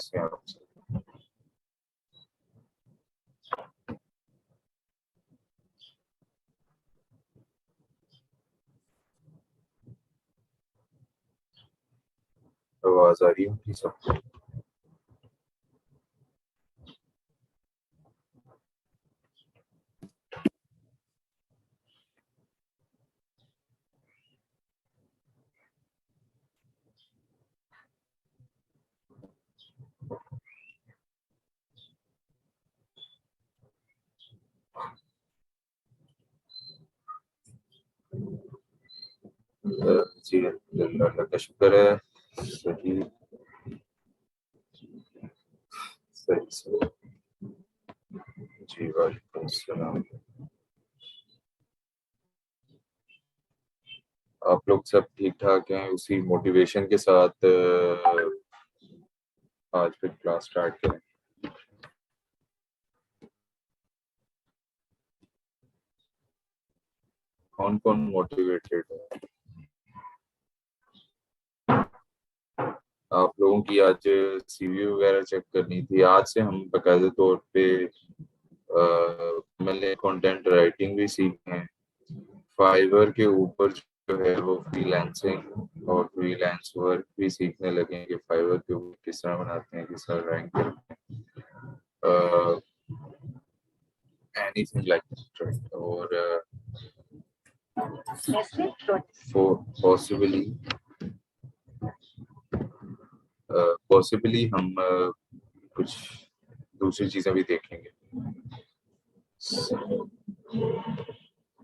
कैसे हैं आप? आवाज आ रही है कि सबको? जी अल्लाह का शुक्र है, सही सही सही। जी वालेकुम अस्सलाम। आप लोग सब ठीक ठाक हैं? उसी मोटिवेशन के साथ आज फिर क्लास स्टार्ट करें। कौन कौन मोटिवेटेड है? आप लोगों की आज सीवी वगैरह चेक करनी थी। आज से हम बाकायदा तौर पे मैंने कंटेंट राइटिंग भी सीखे हैं। फाइवर के ऊपर जो है वो फ्रीलांसिंग और फ्रीलांस वर्क भी सीखने लगे हैं कि फाइवर के ऊपर किस तरह बनाते हैं, किस तरह रैंक करते हैं, एनीथिंग लाइक दैट। और पॉसिबली हम कुछ दूसरी चीजें भी देखेंगे।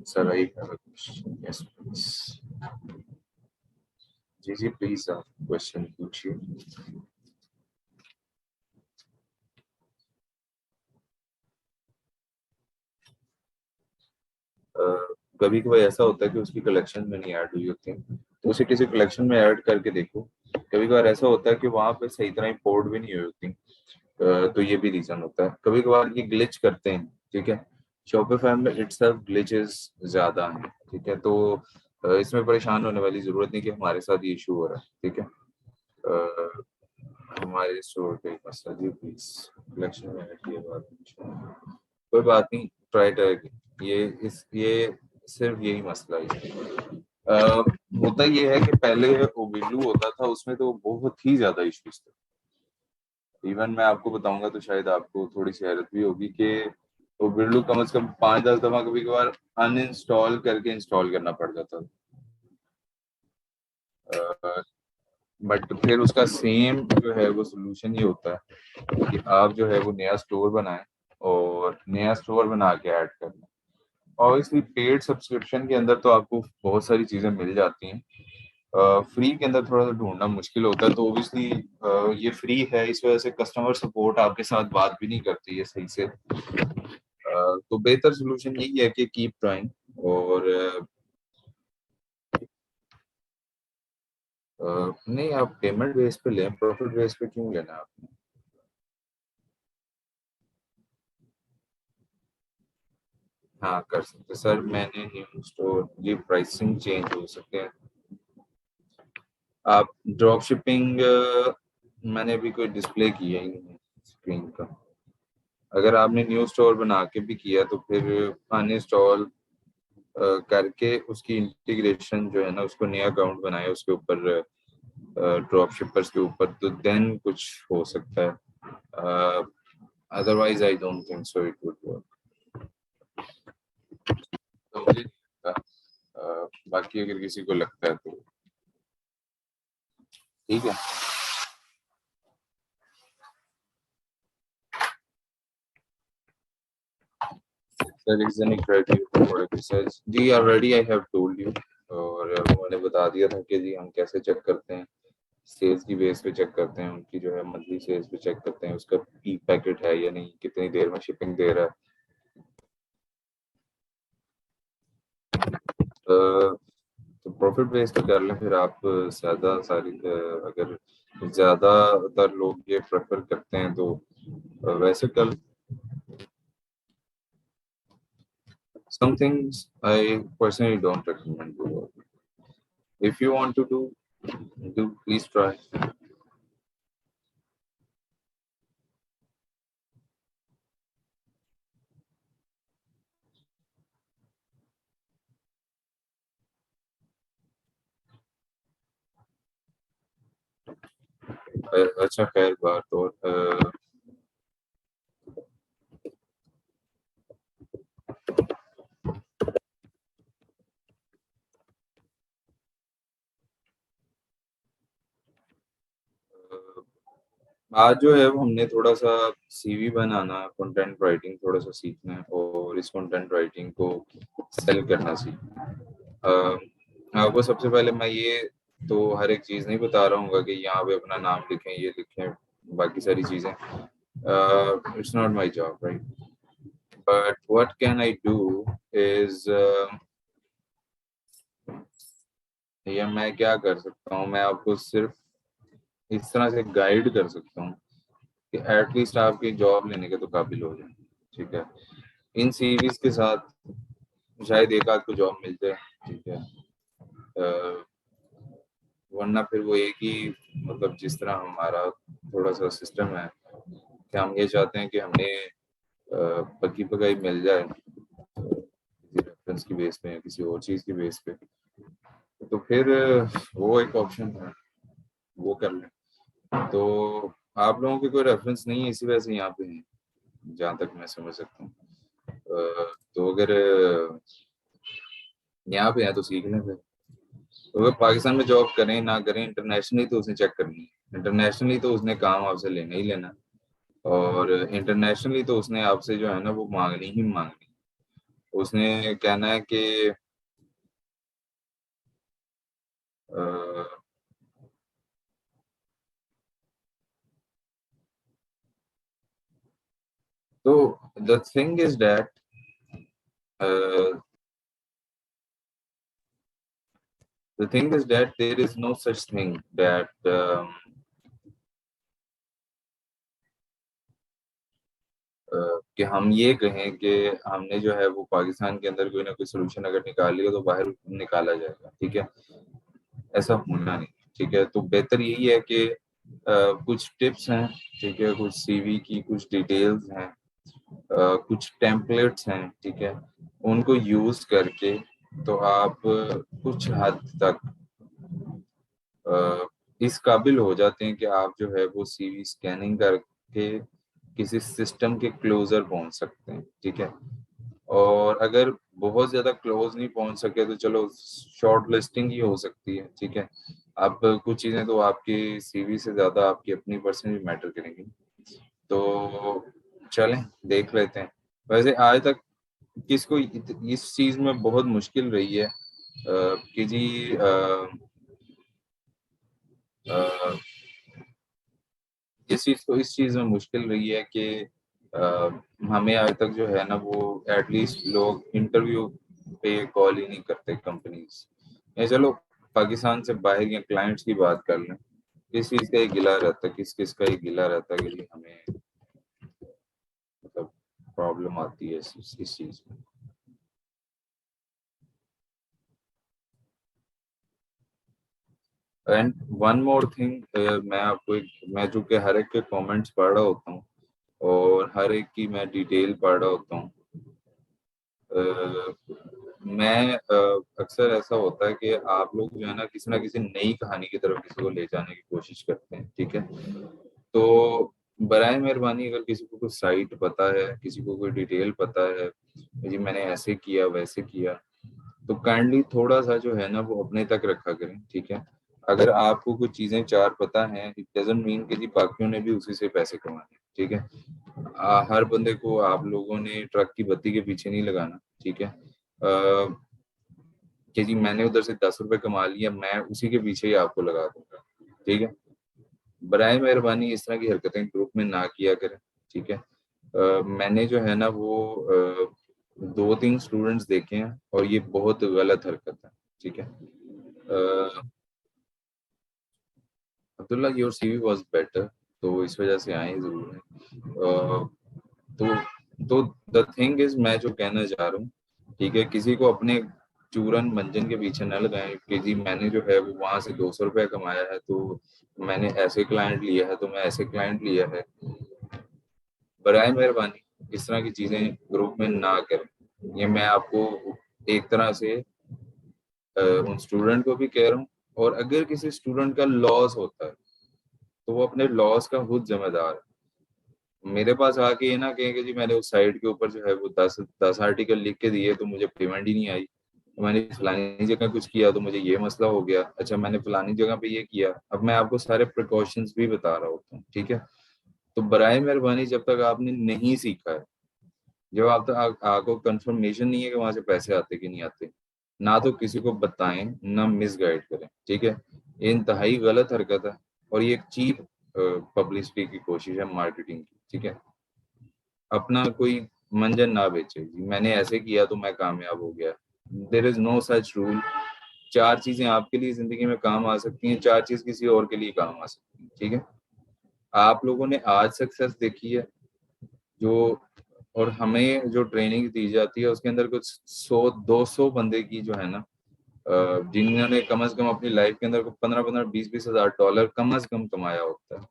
Sir I yes please. जी जी प्लीज आप क्वेश्चन पूछिए। कभी कभी ऐसा होता है कि उसकी कलेक्शन में नहीं ऐड हुई होती है, तो उसे किसी कलेक्शन में ऐड करके देखो। कभी कभार ऐसा होता है कि वहां पे सही तरह इंपोर्ट भी नहीं हुई होती, तो ये भी रीजन होता है। कभी कभार ये ग्लिच करते हैं, ठीक है। शॉपिफाई में इटसेल्फ ग्लिचेस ज्यादा हैं, ठीक है। तो इसमें परेशान होने वाली जरूरत नहीं कि हमारे साथ ये इशू हो रहा है, ठीक है। अ, हमारे स्टोर पे एक मसला जी प्लीज कलेक्शन में ऐड किए बात कोई बात नहीं, ट्राई करेंगे। ये सिर्फ यही मसला है। होता ये है कि पहले ओबिडू होता था, उसमें तो बहुत ही ज्यादा इश्यूज थे। इवन मैं आपको बताऊंगा तो शायद आपको थोड़ी सी हैरत भी होगी कि ओबिडू कम से कम 5-10 दफा कभी कभार अनइंस्टॉल करके इंस्टॉल करना पड़ जाता था। बट फिर उसका सेम जो है वो सोल्यूशन ये होता है कि आप जो है वो नया स्टोर बनाएं और नया स्टोर बना के ऐड कर लें। ऑब्वियसली पेड सब्सक्रिप्शन के अंदर तो आपको बहुत सारी चीज़ें मिल जाती हैं। फ्री के अंदर थोड़ा सा ढूंढना मुश्किल होता है। तो ऑब्वियसली ये फ्री है, इस वजह से कस्टमर सपोर्ट आपके साथ बात भी नहीं करती है सही से। तो बेहतर सोल्यूशन यही है कि कीप ट्राइंग। और नहीं, आप पेमेंट बेस पे लें, प्रॉफिट बेस पे क्यों लेना आपने? हाँ कर सकते सर, मैंने न्यू स्टोर ये प्राइसिंग चेंज हो सकते हैं। आप ड्रॉप शिपिंग मैंने अभी कोई डिस्प्ले किया ही नहीं स्क्रीन का। अगर आपने न्यू स्टोर बना के भी किया तो फिर अनइंस्टॉल करके उसकी इंटीग्रेशन जो है ना, उसको नया अकाउंट बनाए उसके ऊपर, ड्रॉप शिपर्स के ऊपर, तो देन कुछ हो सकता है। Otherwise I don't think so it would work. तो मुझे नहीं लगता। बाकी अगर किसी को लगता है तो ठीक है। There is any criteria for product research? Ji already I have told you। और वो मैंने बता दिया था कि जी हम कैसे चेक करते हैं। सेल्स की बेस पे चेक करते हैं, उनकी जो है मंथली सेल्स पे चेक करते हैं, उसका ई पैकेट है या नहीं, कितनी देर में शिपिंग दे रहा है। तो प्रॉफिट बेस पे कर लें फिर आप। ज्यादा सारी अगर ज्यादातर लोग ये प्रेफर करते हैं तो वैसे कर। some things I personally don't recommend to work. If you want to do please try। अच्छा खैर बात। और आज जो है वो हमने थोड़ा सा सीवी बनाना, कंटेंट राइटिंग थोड़ा सा सीखना है और इस कंटेंट राइटिंग को सेल करना सीखना है। आपको सबसे पहले मैं ये तो हर एक चीज़ नहीं बता रहा हूँ कि यहाँ पे अपना नाम लिखें, ये लिखें, बाकी सारी चीज़ें। It's not my job, right? But what can I do is, या मैं क्या कर सकता हूँ, मैं आपको सिर्फ इस तरह से गाइड कर सकता हूँ कि एटलीस्ट आपकी जॉब लेने के तो काबिल हो जाए। ठीक है, इन सीवीज के साथ शायद एक आध को जॉब मिल जाए। ठीक है, वरना फिर वो एक ही, मतलब जिस तरह हमारा थोड़ा सा सिस्टम है कि हम ये चाहते हैं कि हमें पक्की पकाई मिल जाए किसी रेफरेंस की बेस पे या किसी और चीज़ की बेस पे, तो फिर वो एक ऑप्शन है, वो कर लें। तो आप लोगों के कोई रेफरेंस नहीं है, इसी वजह से यहाँ पे हैं, जहाँ तक मैं समझ सकता हूँ। तो अगर यहाँ पे है तो सीख लें फिर। तो अगर पाकिस्तान में जॉब करें ना करें, इंटरनेशनली तो उसने चेक करनी है, इंटरनेशनली तो उसने काम आपसे लेना ही लेना, और इंटरनेशनली तो उसने आपसे जो है ना वो मांगनी ही मांगनी। उसने कहना है कि अ, तो the thing is that, the thing is that there is no such thing that कि हम ये कहें कि हमने जो है वो पाकिस्तान के अंदर कोई ना कोई सोल्यूशन अगर निकाल लिया तो बाहर निकाला जाएगा। ठीक है, ऐसा होना नहीं। ठीक है, तो बेहतर यही है कि कुछ टिप्स हैं, ठीक है, कुछ सीवी की कुछ डिटेल्स हैं, कुछ टेम्पलेट्स हैं, ठीक है, उनको यूज करके तो आप कुछ हद तक इस काबिल हो जाते हैं कि आप जो है वो सीवी स्कैनिंग करके किसी सिस्टम के क्लोजर पहुंच सकते हैं। ठीक है, और अगर बहुत ज्यादा क्लोज नहीं पहुंच सके तो चलो शॉर्ट लिस्टिंग ही हो सकती है। ठीक है, अब कुछ चीजें तो आपकी सीवी से ज्यादा आपकी अपनी पर्सनल मैटर करेंगी। तो चलें देख लेते हैं। वैसे आज तक किसको इस चीज में बहुत मुश्किल रही है कि जी अ, इस चीज में मुश्किल रही है कि अ, हमें आज तक जो है ना वो एटलीस्ट लोग इंटरव्यू पे कॉल ही नहीं करते कंपनीज। या चलो पाकिस्तान से बाहर या क्लाइंट्स की बात कर लें, किस चीज का ये गिला रहता है, किस किस का ये गिला रहता है कि जी हमें मतलब प्रॉब्लम आती है इस चीज में। एंड वन मोर थिंग, मैं जो कि हर एक के कमेंट्स पढ़ रहा होता हूँ और हर एक की मैं डिटेल पढ़ रहा होता हूँ। अ, मैं अक्सर ऐसा होता है कि आप लोग जो है ना किसी नई कहानी की तरफ किसी को ले जाने की कोशिश करते हैं। ठीक है, तो बराए मेहरबानी अगर किसी को कोई साइट पता है, किसी को कोई डिटेल पता है जी मैंने ऐसे किया वैसे किया, तो काइंडली थोड़ा सा जो है ना वो अपने तक रखा करें। ठीक है, अगर आपको कुछ चीजें चार पता हैं इट डजंट मीन कि जी बाकियों ने भी उसी से पैसे कमाने। ठीक है, हर बंदे को आप लोगों ने ट्रक की बत्ती के पीछे नहीं लगाना। ठीक है, कि जी मैंने उधर से 10 रुपए कमा लिया मैं उसी के पीछे ही आपको लगा दूंगा। ठीक है, बराए मेहरबानी इस तरह की हरकतें ग्रुप में ना किया करें। ठीक है, मैंने जो है ना वो 2-3 स्टूडेंट्स देखे हैं और ये बहुत गलत हरकत है। ठीक है, Abdullah your CV was better, तो इस वजह से आए जरूर है। तो तो द थिंग इज, मैं जो कहना चाह रहा हूँ, ठीक है, किसी को अपने चूरन मंजन के पीछे न लगाएं कि जी मैंने जो है वो वहां से 200 रुपया कमाया है तो मैंने ऐसे क्लाइंट लिया है तो मैं ऐसे क्लाइंट लिया है। बराए मेहरबानी इस तरह की चीजें ग्रुप में ना करें। ये मैं आपको एक तरह से उन स्टूडेंट को भी कह रहा हूँ, और अगर किसी स्टूडेंट का लॉस होता है तो वो अपने लॉस का खुद जिम्मेदार है। मेरे पास आके ये ना कहे कि जी मैंने उस साइट के ऊपर जो है वो 10 आर्टिकल लिख के दिए तो मुझे पेमेंट ही नहीं आई, मैंने फलानी जगह कुछ किया तो मुझे ये मसला हो गया, अच्छा मैंने फलानी जगह पे ये किया। अब मैं आपको सारे प्रिकॉशंस भी बता रहा होता हूँ, ठीक है। तो बराए मेहरबानी जब तक आपने नहीं सीखा है, जब आप तक आपको कंफर्मेशन नहीं है कि वहां से पैसे आते कि नहीं आते, ना तो किसी को बताएं ना मिसगाइड करें, ठीक है। ये इंतहाई गलत हरकत है और ये एक चीप पब्लिसिटी की कोशिश है, मार्केटिंग की, ठीक है। अपना कोई मंजन ना बेचे जी, मैंने ऐसे किया तो मैं कामयाब हो गया। There is no such rule. चार चीजें आपके लिए जिंदगी में काम आ सकती हैं, चार चीज किसी और के लिए काम आ सकती है, ठीक है। आप लोगों ने आज सक्सेस देखी है जो, और हमें जो ट्रेनिंग दी जाती है उसके अंदर कुछ 100-200 बंदे की जो है ना, जिन्होंने कम से कम अपनी लाइफ के अंदर 15-15 20-20 हज़ार डॉलर कम से कम कमाया होता है,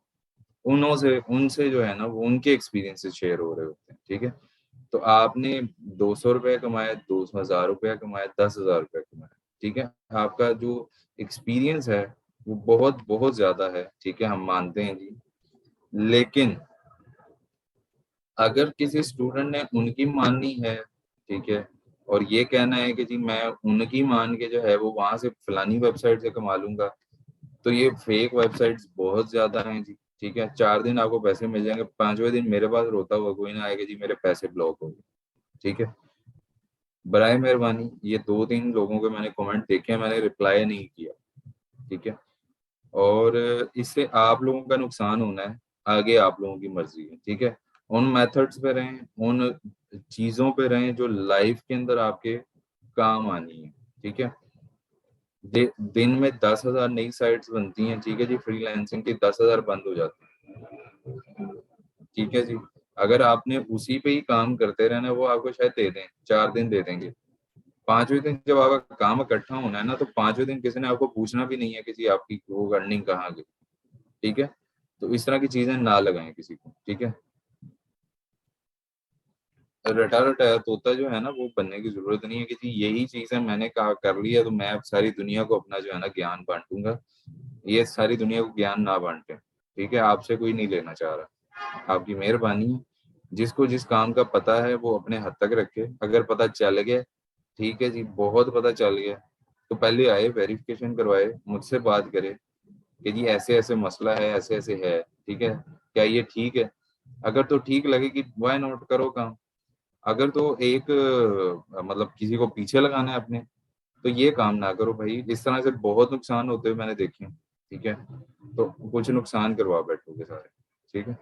उनसे उनसे जो है ना वो उनके एक्सपीरियंसेस शेयर हो रहे होते हैं, ठीक है। तो आपने 200 रुपया कमाया, 2,000 रुपया कमाया, 10,000 रुपया कमाया, ठीक है। आपका जो एक्सपीरियंस है वो बहुत बहुत ज्यादा है, ठीक है, हम मानते हैं जी। लेकिन अगर किसी स्टूडेंट ने उनकी माननी है, ठीक है, और ये कहना है कि जी मैं उनकी मान के जो है वो वहां से फलानी वेबसाइट से कमा लूंगा, तो ये फेक वेबसाइट्स बहुत ज्यादा हैं जी, ठीक है। 4 दिन आपको पैसे मिल जाएंगे, 5वें दिन मेरे पास रोता हुआ कोई ना आएगा जी मेरे पैसे ब्लॉक हो गए, ठीक है। बराए मेहरबानी ये 2-3 लोगों के मैंने कमेंट देखे हैं, मैंने रिप्लाई नहीं किया, ठीक है। और इससे आप लोगों का नुकसान होना है, आगे आप लोगों की मर्जी है, ठीक है। उन मेथड्स पे रहें, उन चीजों पे रहें जो लाइफ के अंदर आपके काम आनी है, ठीक है। दिन में 10,000 नई साइट्स बनती हैं, ठीक है जी, फ्रीलांसिंग की 10,000 बंद हो जाती है, ठीक है जी। अगर आपने उसी पे ही काम करते रहना, वो आपको शायद दे दें, 4 दिन दे देंगे, 5वें दिन जब आपका काम इकट्ठा होना है ना, तो 5वें दिन किसी ने आपको पूछना भी नहीं है कि जी आपकी वो अर्निंग कहाँ गई, ठीक है। तो इस तरह की चीजें ना लगाएं किसी को, ठीक है। रटा रटाया तोता जो है ना वो बनने की जरूरत नहीं है कि जी यही चीज है मैंने कहा कर लिया तो मैं अब सारी दुनिया को अपना जो है ना ज्ञान बांटूंगा। ये सारी दुनिया को ज्ञान ना बांटे, ठीक है, आपसे कोई नहीं लेना चाह रहा, आपकी मेहरबानी है। जिसको जिस काम का पता है वो अपने हद तक रखे, अगर पता चल गया, ठीक है जी, बहुत पता चल गया, तो पहले आए वेरिफिकेशन करवाए, मुझसे बात करे कि जी ऐसे ऐसे मसला है, ऐसे ऐसे है, ठीक है, क्या ये ठीक है। अगर तो ठीक लगे कि वाई नॉट करो काम। अगर तो एक मतलब किसी को पीछे लगाना है अपने, तो ये काम ना करो भाई, इस तरह से बहुत नुकसान होते हुए मैंने देखे हैं, ठीक है। तो कुछ नुकसान करवा बैठोगे सारे, ठीक है।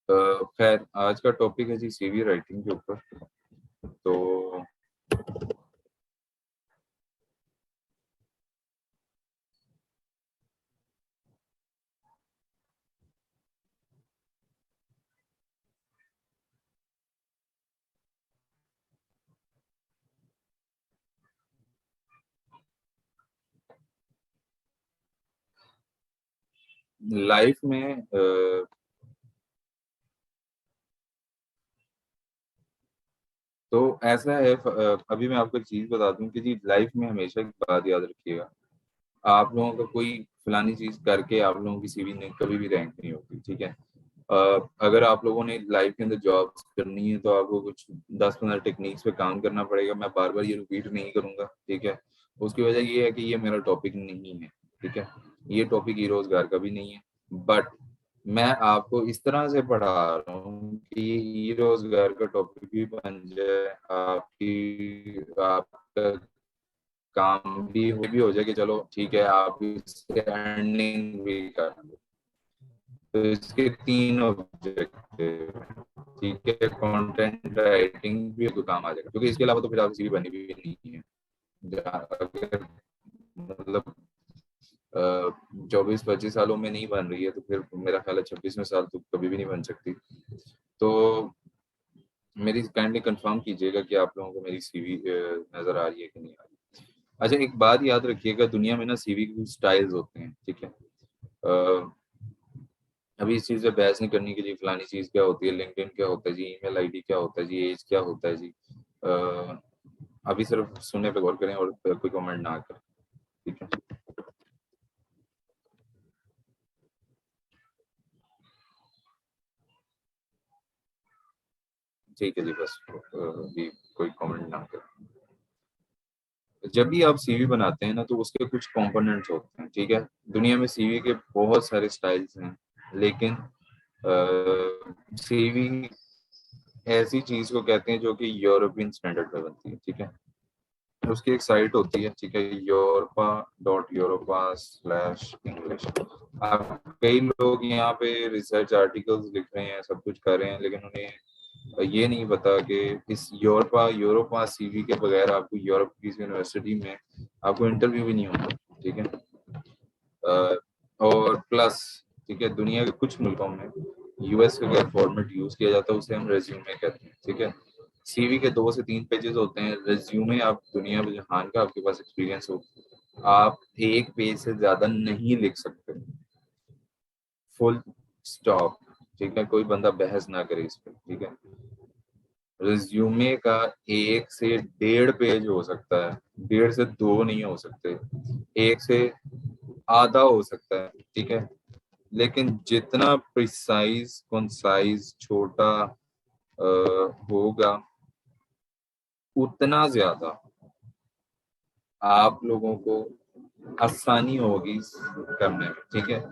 खैर आज का टॉपिक है जी सीवी राइटिंग के ऊपर। तो लाइफ में तो ऐसा है, अभी मैं आपको एक चीज बता दूं कि जी लाइफ में हमेशा एक बात याद रखिएगा, आप लोगों का कोई फलानी चीज करके आप लोगों की सीवी नहीं कभी भी रैंक नहीं होती, ठीक है। अगर आप लोगों ने लाइफ के अंदर जॉब करनी है तो आपको कुछ 10-15 टेक्निक्स पे काम करना पड़ेगा, मैं बार बार ये रिपीट नहीं करूंगा, ठीक है। उसकी वजह ये है कि ये मेरा टॉपिक नहीं है, ठीक है, ये टॉपिक ही रोजगार का भी नहीं है। बट मैं आपको इस तरह से पढ़ा रहा हूँ कि ये रोजगार का टॉपिक भी बन जाए, आपकी आपका काम भी हो जाए कि चलो ठीक है आप इससे अर्निंग भी कर लो। तो इसके 3 ऑब्जेक्टिव, ठीक है, कंटेंट राइटिंग भी तो काम आ जाएगा, क्योंकि इसके अलावा तो फिर आपकी सीवी बनी भी नहीं है। अगर मतलब 24-25 सालों में नहीं बन रही है तो फिर मेरा ख्याल है 26वें साल तो कभी भी नहीं बन सकती। तो मेरी काइंडली कंफर्म कीजिएगा कि आप लोगों को मेरी सीवी नजर आ रही है कि नहीं आ रही। अच्छा एक बात याद रखिएगा, दुनिया में ना सीवी के कुछ स्टाइल्स होते हैं, ठीक है। अभी इस चीज पे बहस नहीं करने के लिए फलानी चीज क्या होती है, लिंक्डइन क्या होता है जी, ईमेल आईडी क्या होता है जी, एज क्या होता है जी, अभी सिर्फ सुनने पे गौर करें और कोई कमेंट ना करें, ठीक है। ठीक है जी, बस अभी कोई कमेंट ना करें। जब भी आप सीवी बनाते हैं ना तो उसके कुछ कंपोनेंट्स होते हैं, ठीक है। दुनिया में सीवी के बहुत सारे स्टाइल्स हैं, लेकिन सीवी ऐसी चीज को कहते हैं जो कि यूरोपियन स्टैंडर्ड पे बनती है, ठीक है। उसकी एक साइट होती है, ठीक है, यूरोपा.यूरोपा/इंग्लिश। आप कई लोग यहाँ पे रिसर्च आर्टिकल्स लिख रहे हैं, सब कुछ कर रहे हैं, लेकिन उन्हें ये नहीं पता कि इस यूरोपा यूरोपा सीवी के बगैर आपको यूरोप की यूनिवर्सिटी में आपको इंटरव्यू भी नहीं होगा, ठीक है। अ, और प्लस, ठीक है, दुनिया के कुछ मुल्कों में यूएस का क्या फॉर्मेट यूज किया जाता है उसे हम रेज्यूमे कहते हैं, ठीक है। सीवी के 2 से 3 पेजेस होते हैं, रेज्यूमे आप दुनिया में जहान का आपके पास एक्सपीरियंस हो, आप एक पेज से ज्यादा नहीं लिख सकते, फुल स्टॉप, ठीक है। कोई बंदा बहस ना करे इस पर, ठीक है। रिज्यूमे का 1 से 1.5 पेज हो सकता है, 1.5 से 2 नहीं हो सकते, 1 से आधा हो सकता है, ठीक है। लेकिन जितना प्रिसाइज कंसाइज छोटा होगा, उतना ज्यादा आप लोगों को आसानी होगी करने में, ठीक है।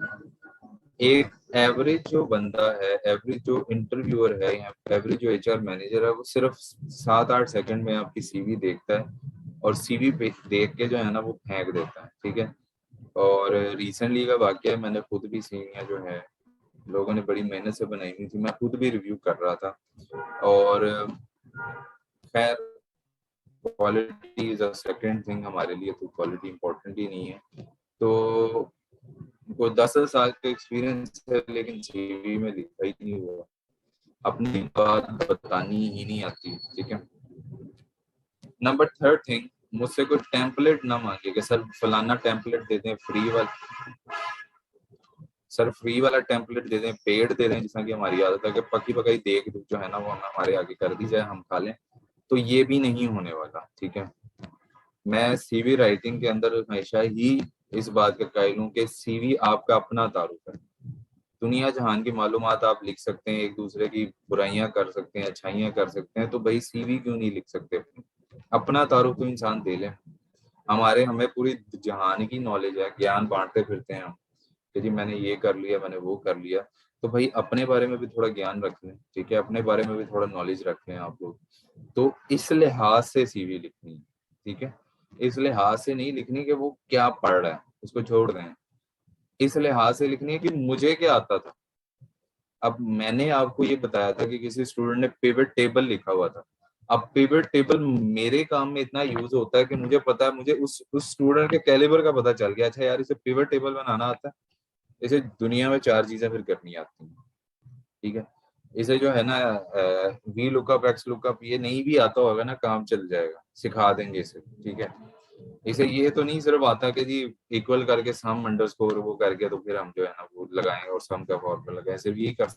एक एवरेज जो बंदा है, एवरेज जो इंटरव्यूअर है या एवरेज जो एचआर मैनेजर है, वो सिर्फ 7-8 सेकंड में आपकी सीवी देखता है और सीवी पे देख के जो है ना वो फेंक देता है, ठीक है। और रिसेंटली का वाकया है, मैंने खुद भी सीवियां जो है लोगों ने बड़ी मेहनत से बनाई हुई थी, मैं खुद भी रिव्यू कर रहा था। और खैर, quality is a second thing हमारे लिए, तो क्वालिटी इंपॉर्टेंट ही नहीं है। तो को 10 साल का एक्सपीरियंस है लेकिन सीवी में लिखा ही नहीं हुआ, अपनी बात बतानी ही नहीं आती, ठीक है। नंबर थर्ड थिंग, मुझसे कोई टेम्पलेट ना मांगे कि सर फलाना टेम्पलेट दे दें फ्री वाला, सर फ्री वाला टेम्पलेट दे दें, पेड दे दें, जिसमें कि हमारी आदत है कि पकी पकाई देख जो है ना वो हमें हमारे आगे कर दी जाए, हम खा लें। तो ये भी नहीं होने वाला, ठीक है। मैं सीवी राइटिंग के अंदर हमेशा ही इस बात का कायल हूँ कि सीवी आपका अपना तारुफ है। दुनिया जहान की मालूमात आप लिख सकते हैं, एक दूसरे की बुराइयां कर सकते हैं, अच्छाइयां कर सकते हैं, तो भाई सीवी क्यों नहीं लिख सकते अपना तारुफ तो इंसान दे ले। हमें पूरी जहान की नॉलेज है, ज्ञान बांटते फिरते हैं हम कि जी मैंने ये कर लिया, मैंने वो कर लिया। तो भाई अपने बारे में भी थोड़ा ज्ञान रख लें, ठीक है, अपने बारे में भी थोड़ा नॉलेज रख लें आप लोग। तो इस लिहाज से सीवी लिखनी है, ठीक है। इस लिहाज से नहीं लिखनी कि वो क्या पढ़ रहा है उसको छोड़ दें, इस लिहाज से लिखनी है कि मुझे क्या आता था। अब मैंने आपको ये बताया था कि किसी स्टूडेंट ने पिवट टेबल लिखा हुआ था। अब पिवट टेबल मेरे काम में इतना यूज होता है कि मुझे पता है, मुझे उस स्टूडेंट के कैलिबर का पता चल गया, अच्छा यार इसे पिवट टेबल बनाना आता है, इसे दुनिया में 4 चीजें फिर करनी आती हैं, ठीक है। इसे जो है ना वी लुकअप एक्स लुकअप ये नहीं भी आता होगा ना, काम चल जाएगा, सिखा देंगे इसे, ठीक है। इसे ये तो नहीं सिर्फ आता कि जी इक्वल करके सम अंडरस्कोर वो करके तो फिर हम जो है ना वो लगाएंगे और सम का फॉर्मूला लगाएंगे, सिर्फ यही कर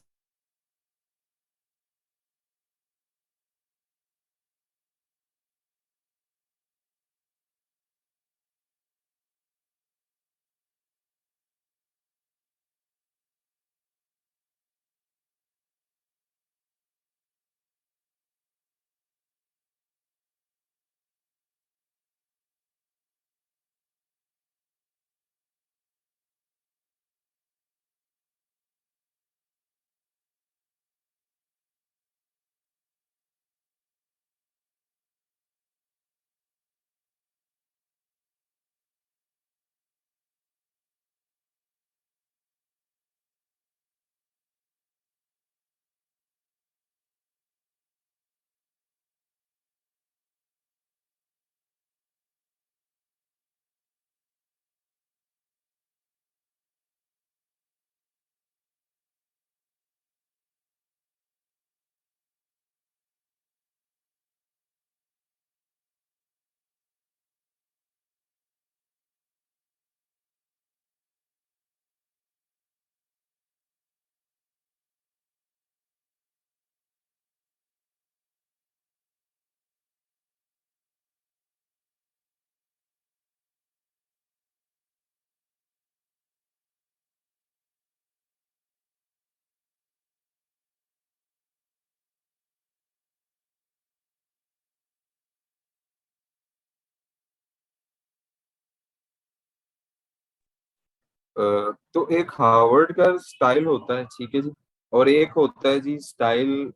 तो एक हार्वर्ड का स्टाइल होता है, ठीक है जी, और एक होता है जी स्टाइल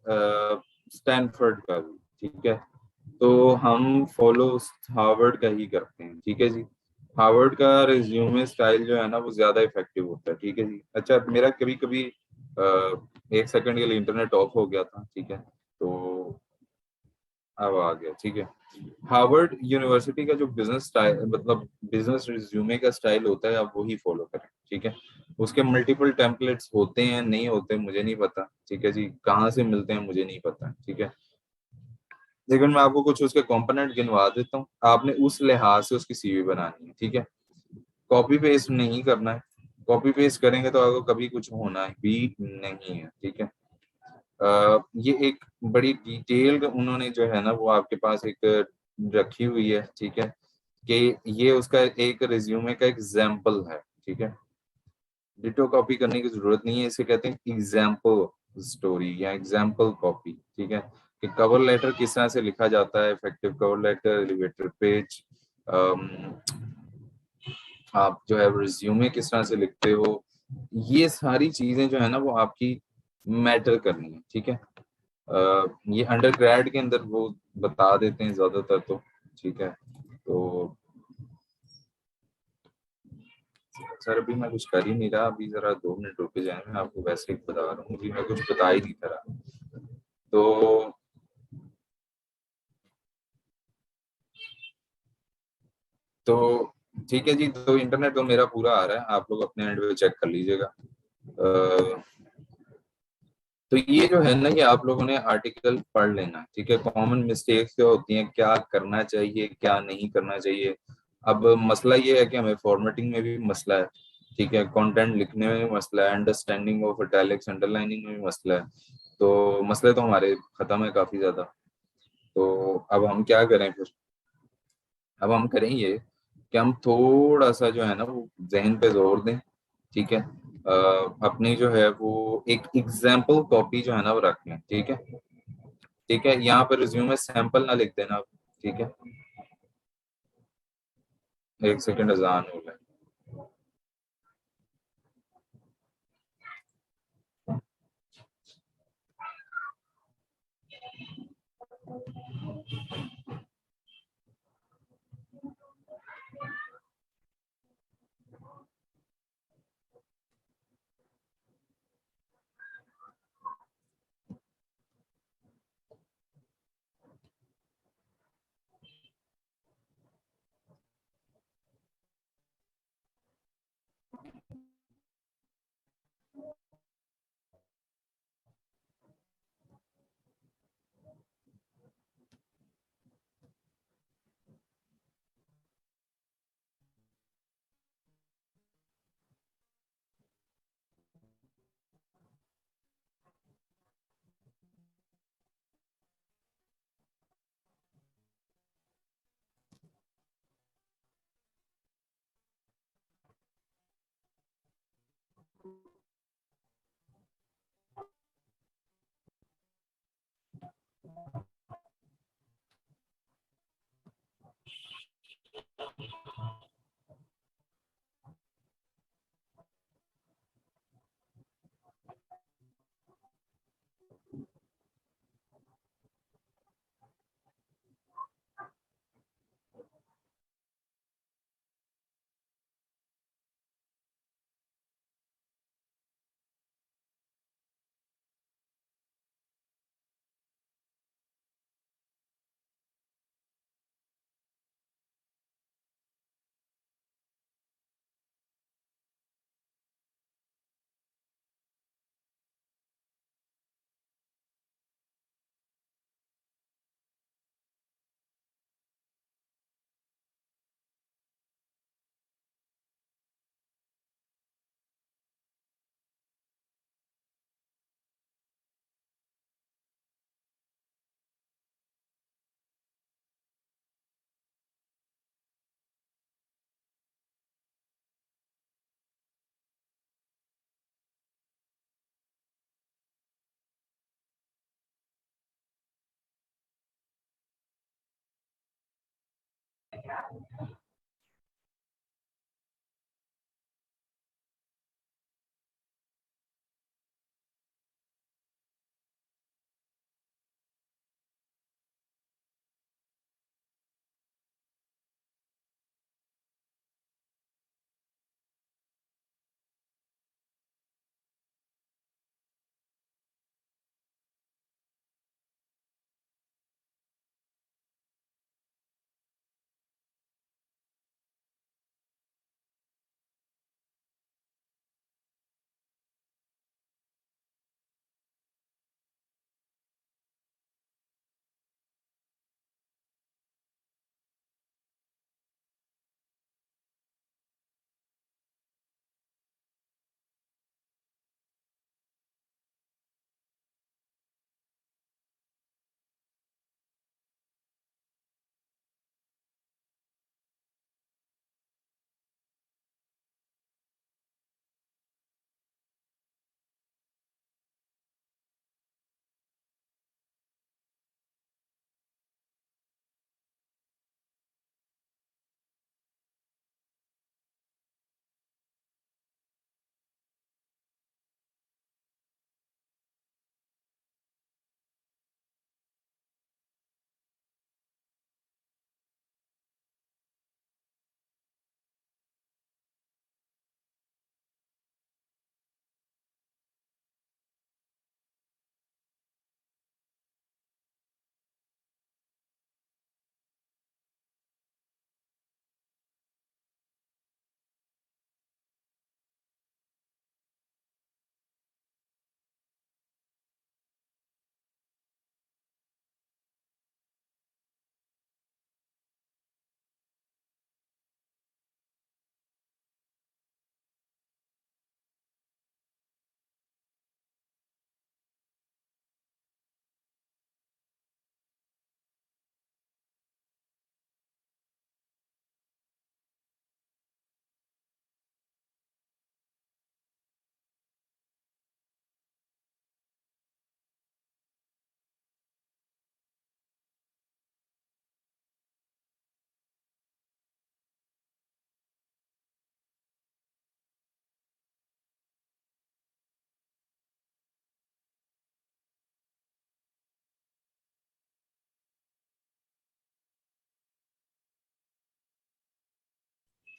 स्टैनफोर्ड का भी, ठीक है। तो हम फॉलो हार्वर्ड का ही करते हैं, ठीक है जी। हार्वर्ड का रिज्यूमे स्टाइल जो है ना वो ज्यादा इफेक्टिव होता है, ठीक है जी। अच्छा, मेरा कभी कभी एक सेकंड के लिए इंटरनेट ऑफ हो गया था, ठीक है, तो अब आ गया, ठीक है। हार्वर्ड यूनिवर्सिटी का जो बिजनेस स्टाइल, मतलब बिजनेस रिज्यूमे का स्टाइल होता है, आप वही फॉलो करें, ठीक है। उसके मल्टीपल टेम्पलेट्स होते हैं, नहीं होते मुझे नहीं पता, ठीक है जी, कहाँ से मिलते हैं मुझे नहीं पता, ठीक है। लेकिन मैं आपको कुछ उसके कंपोनेंट गिनवा देता हूँ, आपने उस लिहाज से उसकी सीवी बनानी है, ठीक है। कॉपी पेस्ट नहीं करना है, कॉपी पेस्ट करेंगे तो आपको कभी कुछ होना भी नहीं है, ठीक है। ये एक बड़ी डिटेल्ड उन्होंने जो है ना वो आपके पास एक रखी हुई है, ठीक है, कि ये उसका एक रिज्यूमे का एग्जाम्पल है, ठीक है। डिटो कॉपी करने की जरूरत नहीं है, इसे कहते हैं एग्जाम्पल स्टोरी या एग्जाम्पल कॉपी, ठीक है। कि कवर लेटर किस तरह से लिखा जाता है, effective cover letter, elevator page, आप जो है रिज्यूमे किस तरह से लिखते हो, ये सारी चीजें जो है ना वो आपकी मैटर करनी है, ठीक है। ये अंडर ग्रेड के अंदर वो बता देते हैं ज्यादातर तो, ठीक है। तो सर अभी मैं कुछ कर ही नहीं रहा, अभी जरा 2 मिनट रुके जाए, मैं आपको वैसे ही बता रहा हूँ, अभी मैं कुछ बता ही नहीं रहा। तो तो ठीक है जी, तो इंटरनेट तो मेरा पूरा आ रहा है, आप लोग अपने एंड पे चेक कर लीजिएगा। तो ये जो है ना कि आप लोगों ने आर्टिकल पढ़ लेना है, ठीक है। कॉमन मिस्टेक्स जो होती हैं, क्या करना चाहिए क्या नहीं करना चाहिए। अब मसला ये है कि हमें फॉर्मेटिंग में भी मसला है, ठीक है, कंटेंट लिखने में भी मसला है, अंडरस्टैंडिंग ऑफ इटैलिक्स अंडरलाइनिंग में भी मसला है। तो मसले तो हमारे खत्म है काफी ज्यादा। तो अब हम क्या करें फिर, अब हम करें ये कि हम थोड़ा सा जो है ना वो जहन पे जोर दें, ठीक है। अपनी जो है वो एक एग्जाम्पल कॉपी जो है ना वो रख लें, ठीक है। ठीक है, यहाँ पर रिज्यूम में सैंपल ना लिख देना आप, ठीक है। एक सेकंड, अजान हो गया।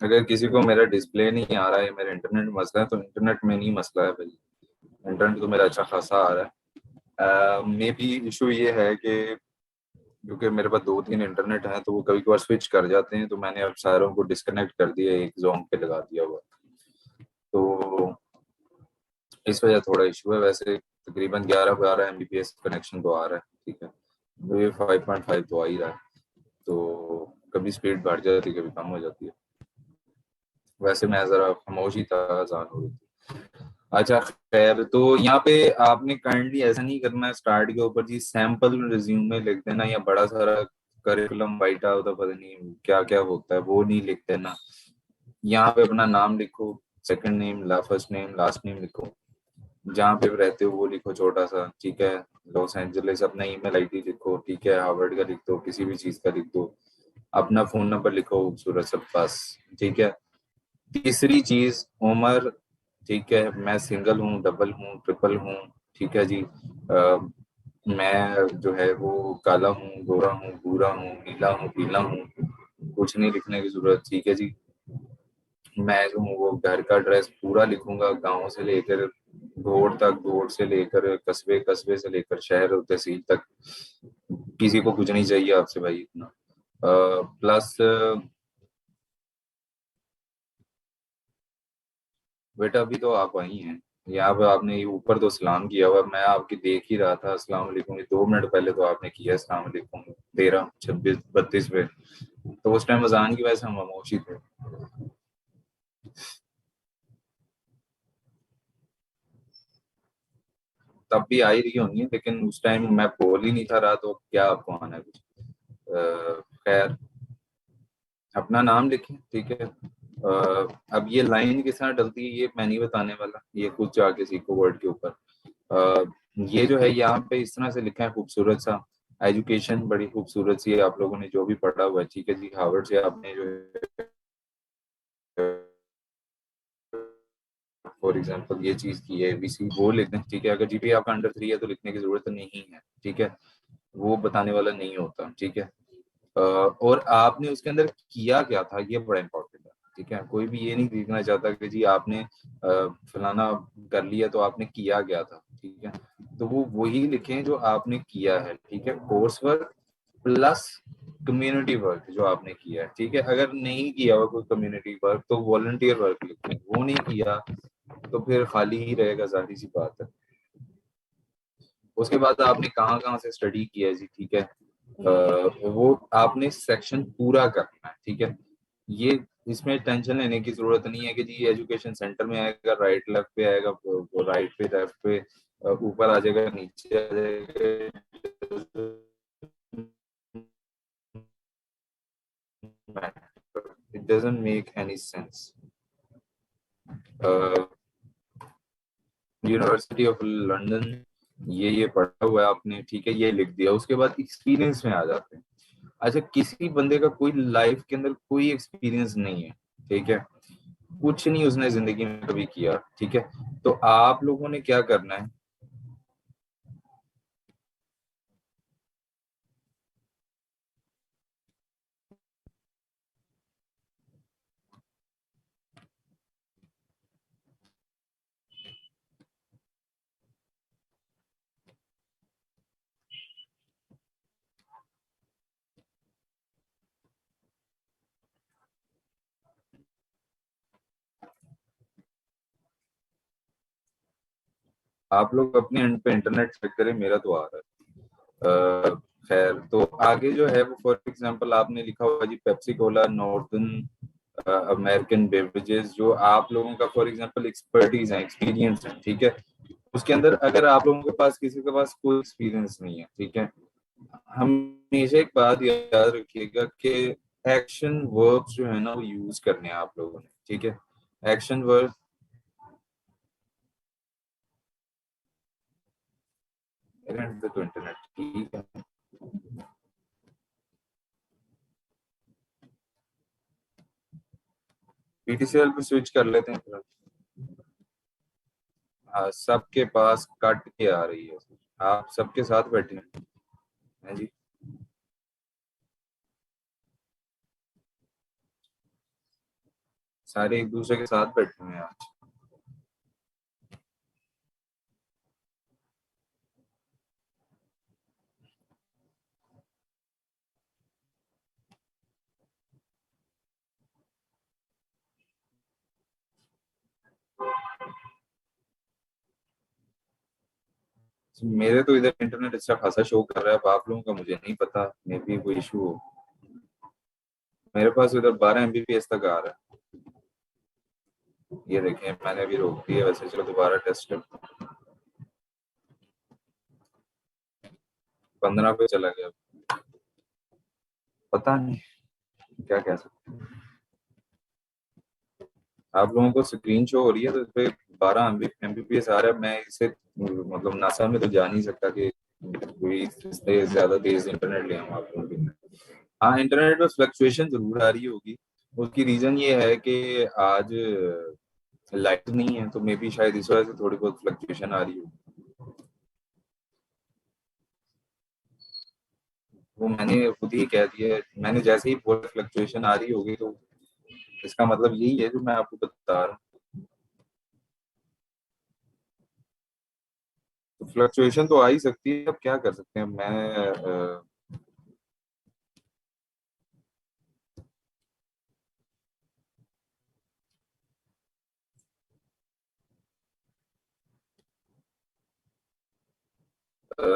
अगर किसी को मेरा डिस्प्ले नहीं आ रहा है, मेरा इंटरनेट मसला है, तो इंटरनेट में नहीं मसला है भाई, इंटरनेट तो मेरा अच्छा खासा आ रहा है। मे बी इशू ये है कि क्योंकि मेरे पास दो तीन इंटरनेट हैं, तो वो कभी कभार स्विच कर जाते हैं, तो मैंने अब सारों को डिस्कनेक्ट कर दिया, एक जोन पे लगा दिया हुआ। तो इस वजह थोड़ा इशू है। वैसे तकरीबन 11-12 Mbps कनेक्शन तो आ रहा है, ठीक है, तो ये 5.5 तो आ ही रहा है। तो कभी स्पीड बढ़ जाती है, कभी कम हो जाती है। वैसे मैं जरा खामोशी था, अजान हो रही थी। अच्छा खैर, तो यहाँ पे आपने काइंडली ऐसा नहीं करना है स्टार्ट के ऊपर जी सैंपल रिज्यूमे लिख देना, या बड़ा सारा करिकुलम वाइटा होता, पता नहीं क्या क्या होता है, वो नहीं लिख देना। यहाँ पे अपना नाम लिखो, second name, first name, last name लिखो, जहाँ पे रहते हो वो लिखो छोटा सा, ठीक है। लॉस एंजलिस, अपना ईमेल आईडी लिखो, ठीक है, हार्वर्ड का लिख दो, किसी भी चीज का लिख दो, अपना फोन नंबर लिखो, सूरज सब पास, ठीक है। तीसरी चीज, उम्र, ठीक है, मैं सिंगल हूँ, डबल हूँ, ट्रिपल हूँ, ठीक है जी। मैं जो है वो काला हूँ, गोरा हूँ, भूरा हूँ, नीला हूँ, पीला हूँ, कुछ नहीं लिखने की जरूरत, ठीक है जी। मैं जो हूँ वो घर का एड्रेस पूरा लिखूंगा, गांव से लेकर गोड़ तक, गोड़ से लेकर कस्बे, कस्बे से लेकर शहर और तहसील तक, किसी को कुछ नहीं चाहिए आपसे भाई इतना। प्लस बेटा अभी तो आप आई हैं, यहाँ पे आपने ये ऊपर तो सलाम किया हुआ, मैं आपकी देख ही रहा था, अस्सलाम वालेकुम, ये 2 मिनट पहले तो आपने किया अस्सलाम वालेकुम, 13, 26, 32 पे, तो उस टाइम अजान की वजह से हम खामोश ही थे। तब भी आ ही रही होंगी, लेकिन उस टाइम मैं बोल ही नहीं था रहा, तो क्या आपको आना है कुछ। खैर, अपना नाम लिखें, ठीक है। अब ये लाइन किस तरह डलती है ये मैं नहीं बताने वाला, ये कुछ जाके सीखो वर्ड के ऊपर। अ, ये जो है यहाँ पे इस तरह से लिखा है खूबसूरत सा, एजुकेशन बड़ी खूबसूरत सी है, आप लोगों ने जो भी पढ़ा हुआ है, ठीक है जी, हार्वर्ड से आपने जो है फॉर एग्जांपल ये चीज की है, एबीसी, वो लिख दें, ठीक है। अगर जीपीए आपका अंडर 3 है तो लिखने की जरूरत नहीं है, ठीक है, वो बताने वाला नहीं होता, ठीक है। और आपने उसके अंदर किया क्या था ये बड़ा इंपॉर्टेंट है, ठीक है। कोई भी ये नहीं देखना चाहता कि जी आपने फलाना कर लिया तो आपने किया क्या था, ठीक है। तो वो वही लिखें जो आपने किया है, ठीक है, course work plus community work जो आपने किया है, ठीक है। अगर नहीं किया हुआ कोई कम्युनिटी वर्क तो वॉलंटियर वर्क लिखें, वो नहीं किया तो फिर खाली ही रहेगा, जाहिर सी बात है। उसके बाद आपने कहाँ कहाँ से स्टडी किया है जी, ठीक है। वो आपने सेक्शन पूरा करना है, ठीक है। ये इसमें टेंशन लेने की जरूरत नहीं है कि जी एजुकेशन सेंटर में आएगा, राइट लेफ्ट पे आएगा, वो राइट पे, लेफ्ट पे, ऊपर आ जाएगा, नीचे आ जाएगा, it doesn't make any sense. University of London, ये पढ़ा हुआ है आपने, ठीक है, ये लिख दिया। उसके बाद एक्सपीरियंस में आ जाते हैं। अच्छा, किसी बंदे का कोई लाइफ के अंदर कोई एक्सपीरियंस नहीं है, ठीक है, कुछ नहीं उसने जिंदगी में कभी किया, ठीक है, तो आप लोगों ने क्या करना है, आप लोग अपने एंड पे इंटरनेट चेक करें, मेरा तो आ रहा है। खैर, तो आगे जो है वो फॉर एग्जांपल आपने लिखा हुआ जी Pepsi cola, Northern American beverages, जो आप लोगों का फॉर एग्जांपल एक्सपर्टीज है, एक्सपीरियंस है, ठीक है। उसके अंदर अगर आप लोगों के पास, किसी के पास कोई एक्सपीरियंस नहीं है, ठीक है, हमेशा एक बात याद रखिएगा कि एक्शन वर्ब्स जो है ना वो यूज करने हैं आप लोगों ने, ठीक है। एक्शन वर्ब, तो इंटरनेट ठीक है, पीटीसीएल पे स्विच कर लेते हैं फिर। हाँ, सबके पास कट के आ रही है, आप सबके साथ बैठे हैं जी। सारे एक दूसरे के साथ बैठे हुए हैं आज। मेरे तो इधर इंटरनेट अच्छा खासा शो कर रहा है, अब आप लोगों का मुझे नहीं पता, मे बी कोई इशू हो। मेरे पास इधर 12 MBPS तक आ रहा है। ये देखें, मैंने अभी रोक दिया, वैसे चलो दोबारा टेस्ट कर। 15 पे चला गया। पता नहीं, क्या कह सकते। आप लोगों को स्क्रीन शो हो रही है तो इस पे 12 MBPS आ रहा है। मैं इसे मतलब नासा में तो जा नहीं सकता कि कोई इससे ज्यादा तेज इंटरनेट ले आऊं आप लोगों के लिए। हाँ, इंटरनेट में फ्लक्चुएशन जरूर आ रही होगी। उसकी रीजन ये है कि आज लाइट नहीं है, तो मे बी शायद इस वजह से थोड़ी बहुत फ्लक्चुएशन आ रही होगी। वो मैंने खुद ही कह दिया है। मैंने जैसे ही बोला फ्लक्चुएशन आ रही होगी, तो इसका मतलब यही है जो मैं आपको बता रहा हूँ। तो फ्लक्चुएशन तो आ ही सकती है, अब क्या कर सकते हैं।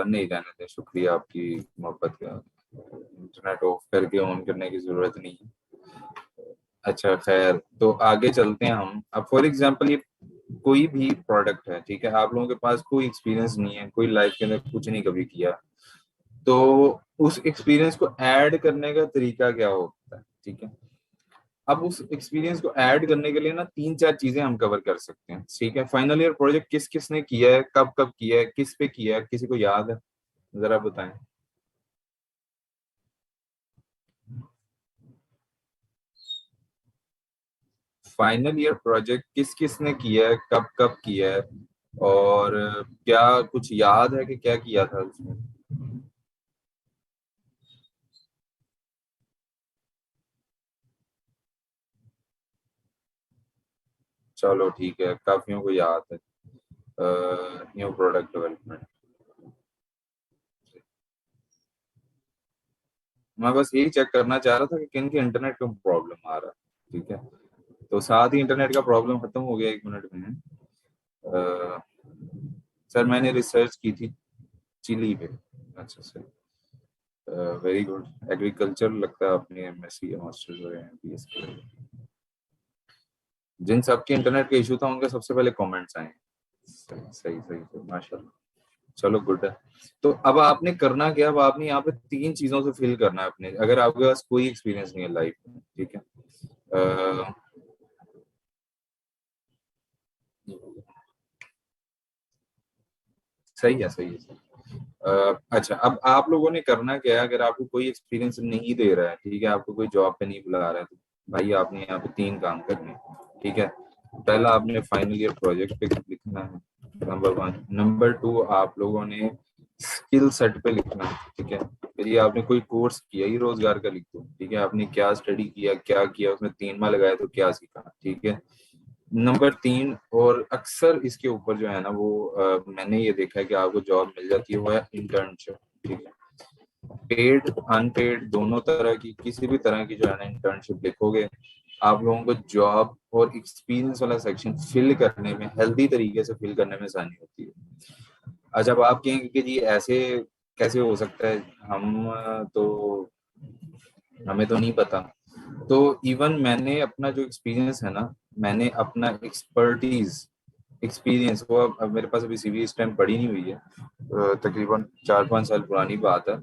नहीं रहने दें, शुक्रिया आपकी मोहब्बत का। इंटरनेट ऑफ करके ऑन करने की जरूरत नहीं है। अच्छा खैर, तो आगे चलते हैं हम। अब फॉर एग्जांपल, ये कोई भी प्रोडक्ट है, ठीक है, आप लोगों के पास कोई एक्सपीरियंस नहीं है, कोई लाइफ के अंदर कुछ नहीं कभी किया, तो उस एक्सपीरियंस को ऐड करने का तरीका क्या होता है, ठीक है। अब उस एक्सपीरियंस को ऐड करने के लिए ना तीन चार चीजें हम कवर कर सकते हैं, ठीक है। फाइनल ईयर प्रोजेक्ट किस किस ने किया है, कब कब किया है, किस पे किया है, किसी को याद है? जरा बताएं। फाइनल ईयर प्रोजेक्ट किस किस ने किया है, कब कब किया है, और क्या कुछ याद है कि क्या किया था उसमें? चलो ठीक है, काफियों को याद है। New product development. मैं बस यही चेक करना चाह रहा था कि किन के इंटरनेट का प्रॉब्लम आ रहा है, ठीक है। तो साथ ही इंटरनेट का प्रॉब्लम खत्म हो गया 1 मिनट में। अ, सर मैंने रिसर्च की थी चिली पे। अच्छा सर, वेरी गुड। एग्रीकल्चर लगता है आपने एमएससी या मास्टर्स वगैरह बीएससी। जिन सबके इंटरनेट का इशू था उनके सबसे पहले कमेंट्स आए। सही सही सही सही, माशाल्लाह। चलो गुड है। तो अब आपने करना क्या, अब आपने यहाँ पे तीन चीजों से फिल करना है अपने, अगर आपके पास कोई एक्सपीरियंस नहीं है लाइफ में, ठीक है। अ, सही है, सही है। अच्छा, अब आप लोगों ने करना क्या है, अगर आपको कोई एक्सपीरियंस नहीं दे रहा है, ठीक है, आपको कोई जॉब पे नहीं बुला रहा है, तो भाई आपने यहाँ पे तीन काम करने हैं, ठीक है। पहला, आपने फाइनल ईयर प्रोजेक्ट पे लिखना है, नंबर 1। नंबर 2, आप लोगों ने स्किल सेट पे लिखना है, ठीक है। फिर ये आपने कोई कोर्स किया ही रोजगार का लिख दो, ठीक है, आपने क्या स्टडी किया, क्या किया, उसमें 3 माह लगाए तो क्या सीखा, ठीक है। नंबर 3, और अक्सर इसके ऊपर जो है ना वो मैंने ये देखा है कि आपको जॉब मिल जाती है, वो है इंटर्नशिप, ठीक है। पेड अनपेड दोनों तरह की, किसी भी तरह की जो है ना इंटर्नशिप लिखोगे, आप लोगों को जॉब और एक्सपीरियंस वाला सेक्शन फिल करने में, हेल्दी तरीके से फिल करने में आसानी होती है। अच्छा, अब आप कहेंगे कि जी ऐसे कैसे हो सकता है, हम तो हमें तो नहीं पता। तो इवन मैंने अपना जो एक्सपीरियंस है ना, मैंने अपना एक्सपर्टीज एक्सपीरियंस, वो अब मेरे पास अभी सीवी इस टाइम पड़ी नहीं हुई है, तकरीबन 4-5 साल पुरानी बात है।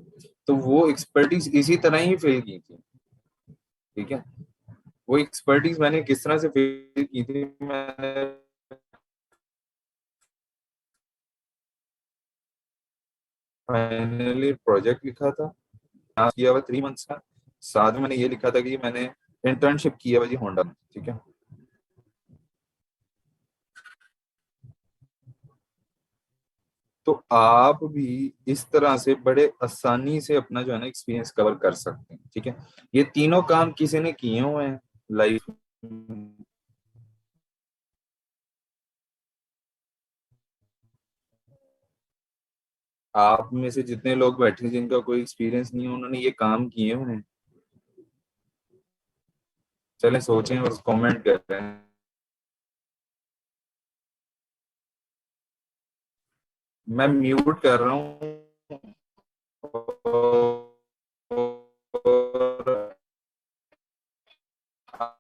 तो वो एक्सपर्टीज इसी तरह ही फिल की थी, ठीक है। वो एक्सपर्टीज मैंने किस तरह से फिल की थी, मैंने फाइनली प्रोजेक्ट लिखा था, किया हुआ 3 मंथ्स का। साथ में मैंने ये लिखा था कि मैंने इंटर्नशिप किया हुआ जी होंडा में, ठीक है। तो आप भी इस तरह से बड़े आसानी से अपना जो है ना एक्सपीरियंस कवर कर सकते हैं, ठीक है। ये तीनों काम किसी ने किए हुए हैं लाइफ में, आप में से जितने लोग बैठे हैं जिनका कोई एक्सपीरियंस नहीं है, उन्होंने ये काम किए हुए हैं? चलें सोचें और कमेंट करते हैं। मैं म्यूट कर रहा हूँ। और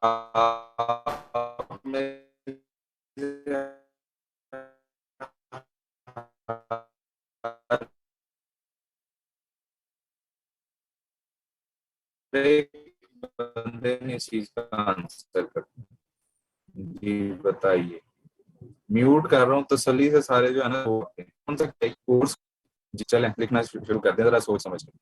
आप में से हर एक बंदे ने इस चीज का आंसर कर दिया। जी बताइए। म्यूट कर रहा हूँ तसल्ली से, सारे जो है ना वो कौन सा कोर्स। जी चलें लिखना शुरू कर दें जरा सोच समझ के।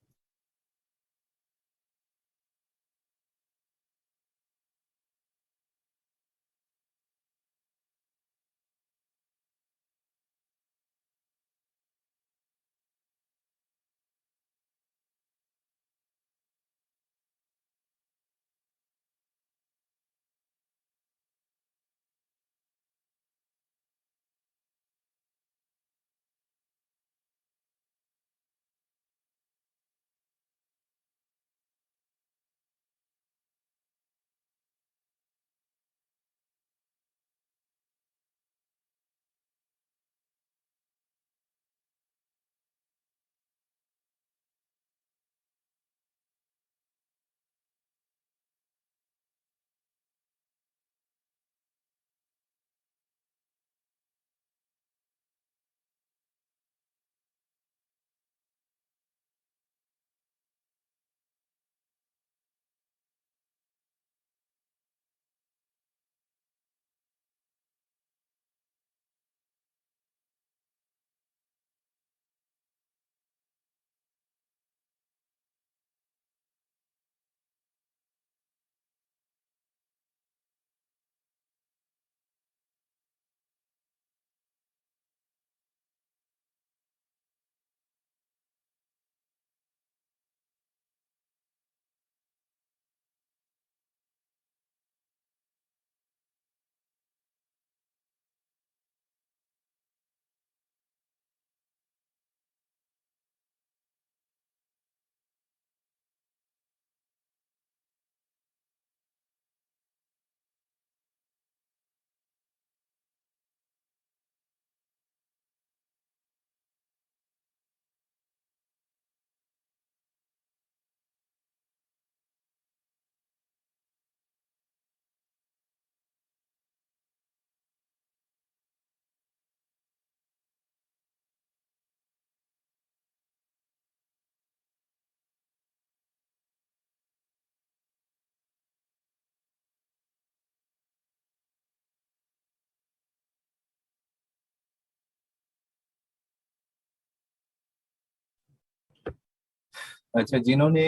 अच्छा, जिन्होंने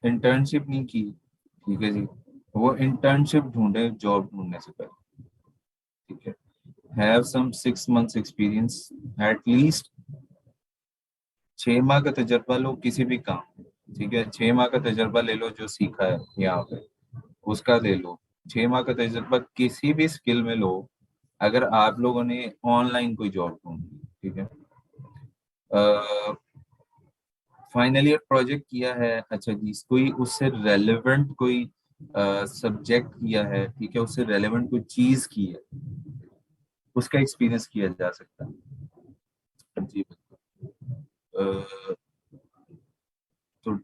इंटर्नशिप नहीं की, ठीक है जी, वो इंटर्नशिप ढूंढे जॉब ढूंढने से पहले। ठीक है, have some 6 months experience at least. 6 माह का तजर्बा लो किसी भी काम। ठीक है, 6 माह का तजर्बा ले लो जो सीखा है यहाँ पे, उसका ले लो। 6 माह का तजर्बा किसी भी स्किल में लो, अगर आप लोगों ने ऑनलाइन कोई जॉब ढूंढी, ठीक है, फाइनल ईयर प्रोजेक्ट किया है, अच्छा जी, कोई उससे रेलेवेंट कोई सब्जेक्ट किया है, ठीक है, उससे रेलेवेंट कोई चीज की है, उसका एक्सपीरियंस किया जा सकता है जी। अ, तो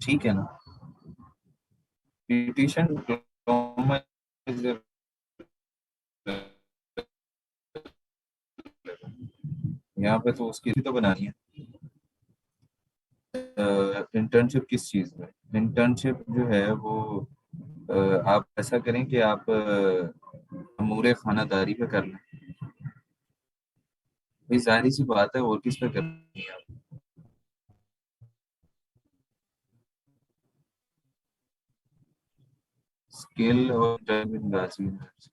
ठीक है ना। पिटिशन डिप्लोमा यहाँ पे तो उसकी तो बनानी है। इंटर्नशिप किस चीज में? इंटर्नशिप जो है वो आप ऐसा करें कि आप अमूरे खानादारी पे कर लें। भाई जाहिर सी बात है, और किस पे करनी है आप? स्किल और ड्राइविंग लाइसेंस।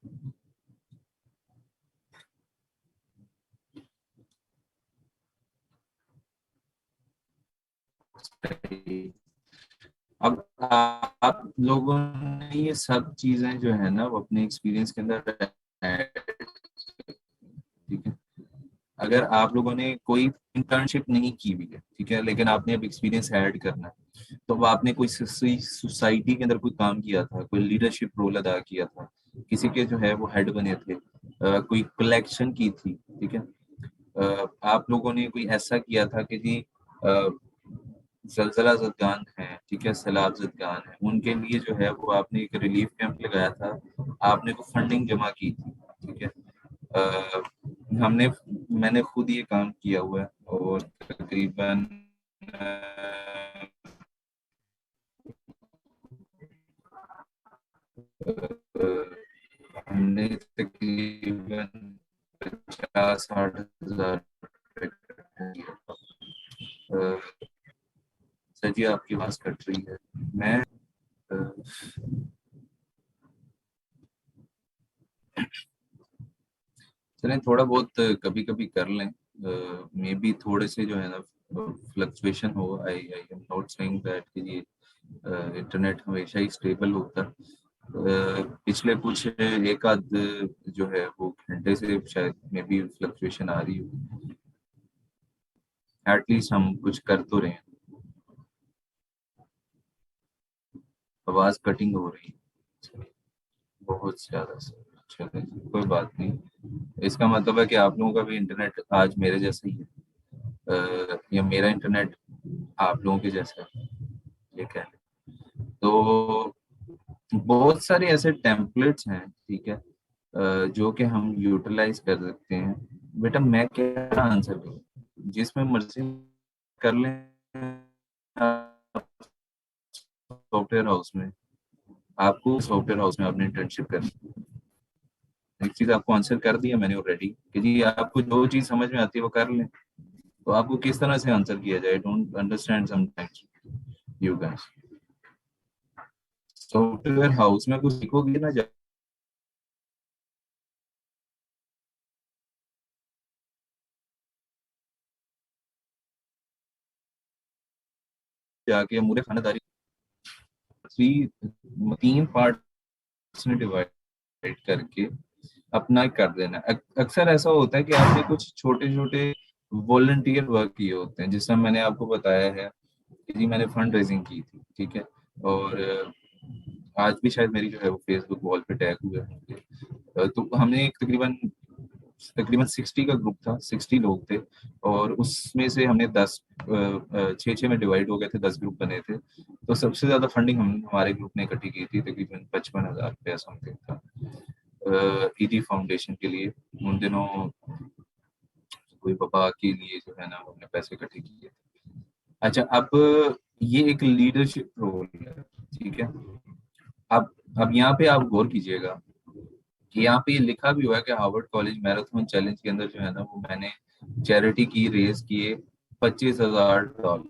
अब आप लोगों ने ये सब चीजें जो है ना वो अपने एक्सपीरियंस के अंदर ऐड, ठीक है। अगर आप लोगों ने कोई इंटर्नशिप नहीं की हुई है, ठीक है, लेकिन आपने अब एक्सपीरियंस ऐड करना है, तो अब आपने कोई सोसाइटी के अंदर कोई काम किया था, कोई लीडरशिप रोल अदा किया था, किसी के जो है वो हेड बने थे, कोई कलेक्शन की थी, ठीक है, आप लोगों ने कोई ऐसा किया था कि जी जलजला जदगान है, ठीक है, सैलाब जदगान है, उनके लिए जो है वो आपने एक रिलीफ कैंप लगाया था, आपने को फंडिंग जमा की थी, ठीक है। अ, हमने मैंने खुद ये काम किया हुआ है, और तकरीबन हमने तकरीबन 50-60 हजार इकट्ठा किया था। सर जी आपकी आवाज कट रही है। मैं अ, चलें थोड़ा बहुत कभी कभी कर लें, मे बी थोड़े से जो है ना फ्लक्चुएशन हो। I I am not saying that कि ये इंटरनेट हमेशा ही स्टेबल होता है। पिछले कुछ एक आध जो है वो घंटे से शायद मे बी फ्लक्चुएशन आ रही हो। एटलीस्ट हम कुछ कर तो रहे हैं। आवाज कटिंग हो रही है बहुत ज्यादा सर। चलिए कोई बात नहीं, इसका मतलब है कि आप लोगों का भी इंटरनेट आज मेरे जैसा ही है, या मेरा इंटरनेट आप लोगों के जैसा है, ये कह लें। तो बहुत सारे ऐसे टेम्पलेट्स हैं, ठीक है, जो कि हम यूटिलाइज कर सकते हैं। बेटा मैं क्या आंसर दूँ, जिसमें मर्जी कर लें। सॉफ्टवेयर हाउस में, आपको सॉफ्टवेयर हाउस में आपने इंटर्नशिप करनी, एक चीज आपको आंसर कर दिया मैंने ऑलरेडी कि जी आपको जो चीज समझ में आती है वो कर लें। तो आपको किस तरह से आंसर किया जाए, don't understand sometimes you guys. Software house में कुछ सीखोगे ना, जाके मुझे खानादारी थ्री 3 पार्ट्स में डिवाइड करके अपना कर देना। अक्सर ऐसा होता है कि आपने कुछ छोटे छोटे वॉलंटियर वर्क किए होते हैं, जिसमें मैंने आपको बताया है कि जी मैंने फंड रेजिंग की थी, ठीक है, और आज भी शायद मेरी जो है वो फेसबुक वॉल पे टैग हुए होंगे। तो हमने एक तकरीबन तकरीबन 60 का ग्रुप था, 60 लोग थे, और उसमें से हमने 6 6 में डिवाइड हो गए थे, 10 ग्रुप बने थे। तो सबसे ज्यादा फंडिंग हम हमारे ग्रुप ने इकट्ठी की थी, तकरीबन 55 हजार रुपया समथिंग था, ईदी फाउंडेशन के लिए। उन दिनों कोई वबा के लिए जो है ना हमने पैसे इकट्ठे किए थे। अच्छा, अब ये एक लीडरशिप रोल है, ठीक है। अब यहाँ पे आप गौर कीजिएगा कि यहाँ पे ये लिखा भी हुआ है कि हार्वर्ड कॉलेज मैराथन चैलेंज के अंदर जो है ना वो मैंने चैरिटी की रेस किए $25,000,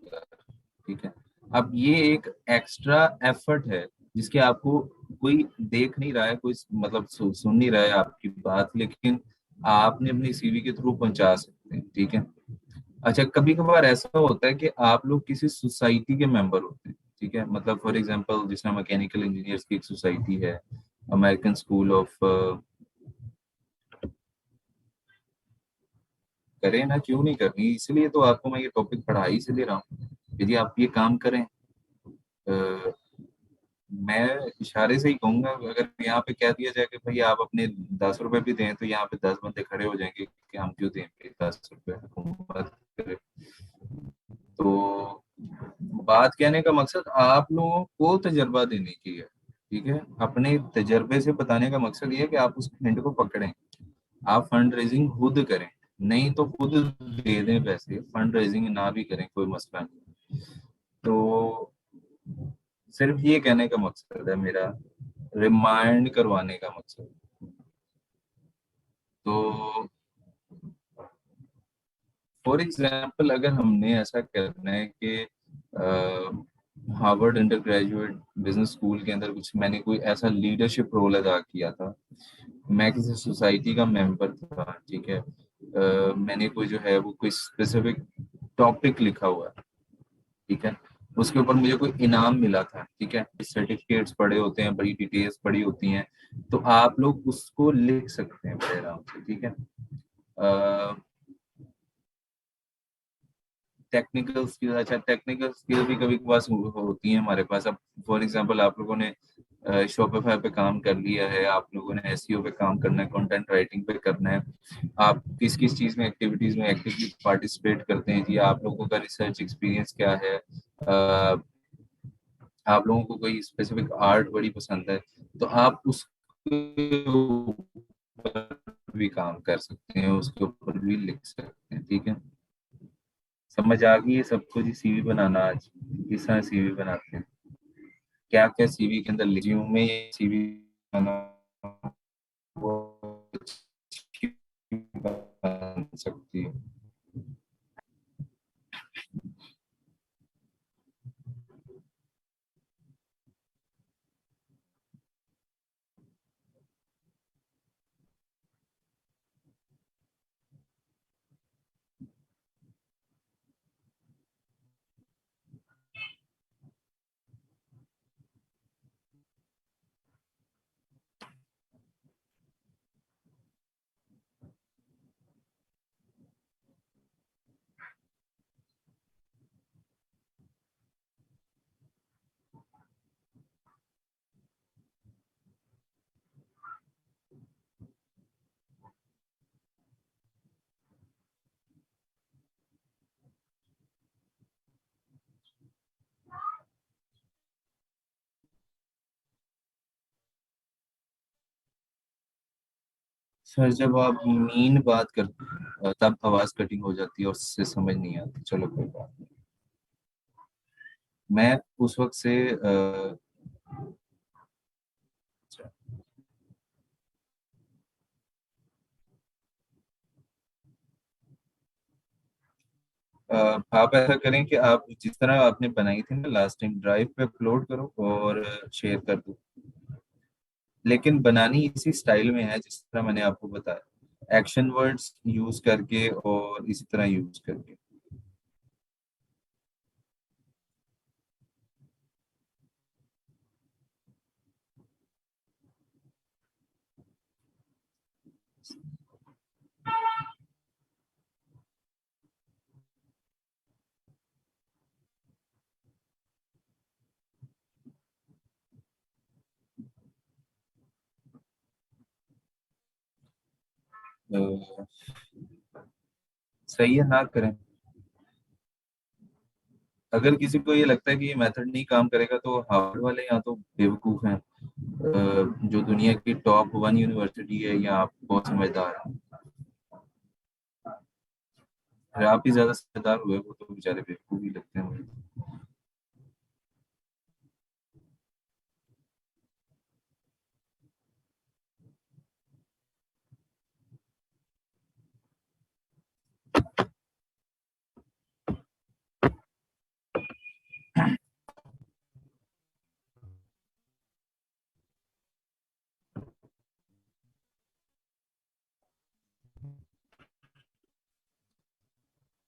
ठीक है। अब ये एक एक्स्ट्रा एफर्ट है जिसके आपको कोई देख नहीं रहा है, कोई मतलब सुन नहीं रहा है आपकी बात, लेकिन आपने अपनी सीवी के थ्रू पहुंचा सकते हैं, ठीक है। अच्छा, कभी कभार ऐसा होता है कि आप लोग किसी सोसाइटी के मेंबर होते हैं, ठीक है, मतलब फॉर एग्जांपल जिसमें मैकेनिकल इंजीनियर्स की एक सोसाइटी है, अमेरिकन स्कूल ऑफ, करें ना, क्यों नहीं करनी, इसलिए तो आपको मैं ये टॉपिक पढ़ा ही से दे रहा हूँ। यदि आप ये काम करें, अ, मैं इशारे से ही कहूंगा, अगर यहाँ पे कह दिया जाए कि भाई आप अपने 10 रुपए भी दें, तो यहाँ पे 10 बंदे खड़े हो जाएंगे कि हम क्यों दें भाई 10 रुपए, हुकूमत करे। तो बात कहने का मकसद आप लोगों को तजर्बा देने की है, ठीक है, अपने तजर्बे से बताने का मकसद ये है कि आप उस हिंट को पकड़ें, आप फंड रेजिंग खुद करें, नहीं तो खुद दे दें पैसे, फंड रेजिंग ना भी करें कोई मसला नहीं। तो सिर्फ ये कहने का मकसद है मेरा, रिमाइंड करवाने का मकसद। तो फॉर एग्जाम्पल अगर हमने ऐसा करना है कि Harvard under graduate business school के अंदर कुछ मैंने कोई ऐसा लीडरशिप रोल अदा किया था, मैं किसी सोसाइटी का मेंबर था, ठीक है, मैंने कोई जो है वो कोई स्पेसिफिक टॉपिक लिखा हुआ है, ठीक है, उसके ऊपर मुझे कोई इनाम मिला था, ठीक है, सर्टिफिकेट्स पड़े होते हैं, बड़ी डिटेल्स पड़ी होती हैं, तो आप लोग उसको लिख सकते हैं बड़े आराम से, ठीक है। टेक्निकल स्किल, अच्छा टेक्निकल स्किल भी कभी कभार होती है हमारे पास। अब फॉर एग्जांपल आप लोगों ने शॉपिफाई पे काम कर लिया है, आप लोगों ने एसईओ पे काम करना है, कंटेंट राइटिंग पे करना है, आप किस किस चीज में एक्टिविटीज में एक्टिवली पार्टिसिपेट करते हैं जी, आप लोगों का रिसर्च एक्सपीरियंस क्या है, आप लोगों को कोई स्पेसिफिक आर्ट बड़ी पसंद है, तो आप उस भी काम कर सकते हैं, उसके ऊपर भी लिख सकते हैं। ठीक है, समझ आ गई है सबको जी? सीवी बनाना आज किस तरह सीवी बनाते हैं, क्या क्या सीवी के अंदर रिज्यूम में सीवी बनाना वो अच्छी बन सकती है। सर जब आप मीन बात करते हैं तब आवाज कटिंग हो जाती है और उससे समझ नहीं आती। चलो कोई बात नहीं। मैं उस वक्त से आप ऐसा करें कि आप जिस तरह आपने बनाई थी ना लास्ट टाइम, ड्राइव पे अपलोड करो और शेयर कर दो, लेकिन बनानी इसी स्टाइल में है जिस तरह मैंने आपको बताया, एक्शन वर्ड्स यूज करके और इसी तरह यूज करके। अ, सही है, ना करें। अगर किसी को ये लगता है कि ये मेथड नहीं काम करेगा तो हार्वर्ड वाले या तो बेवकूफ हैं, जो दुनिया की टॉप वन यूनिवर्सिटी है, या आप बहुत समझदार हैं। अगर आप ही ज्यादा समझदार हुए, वो तो बेचारे बेवकूफ ही लगते हैं मुझे।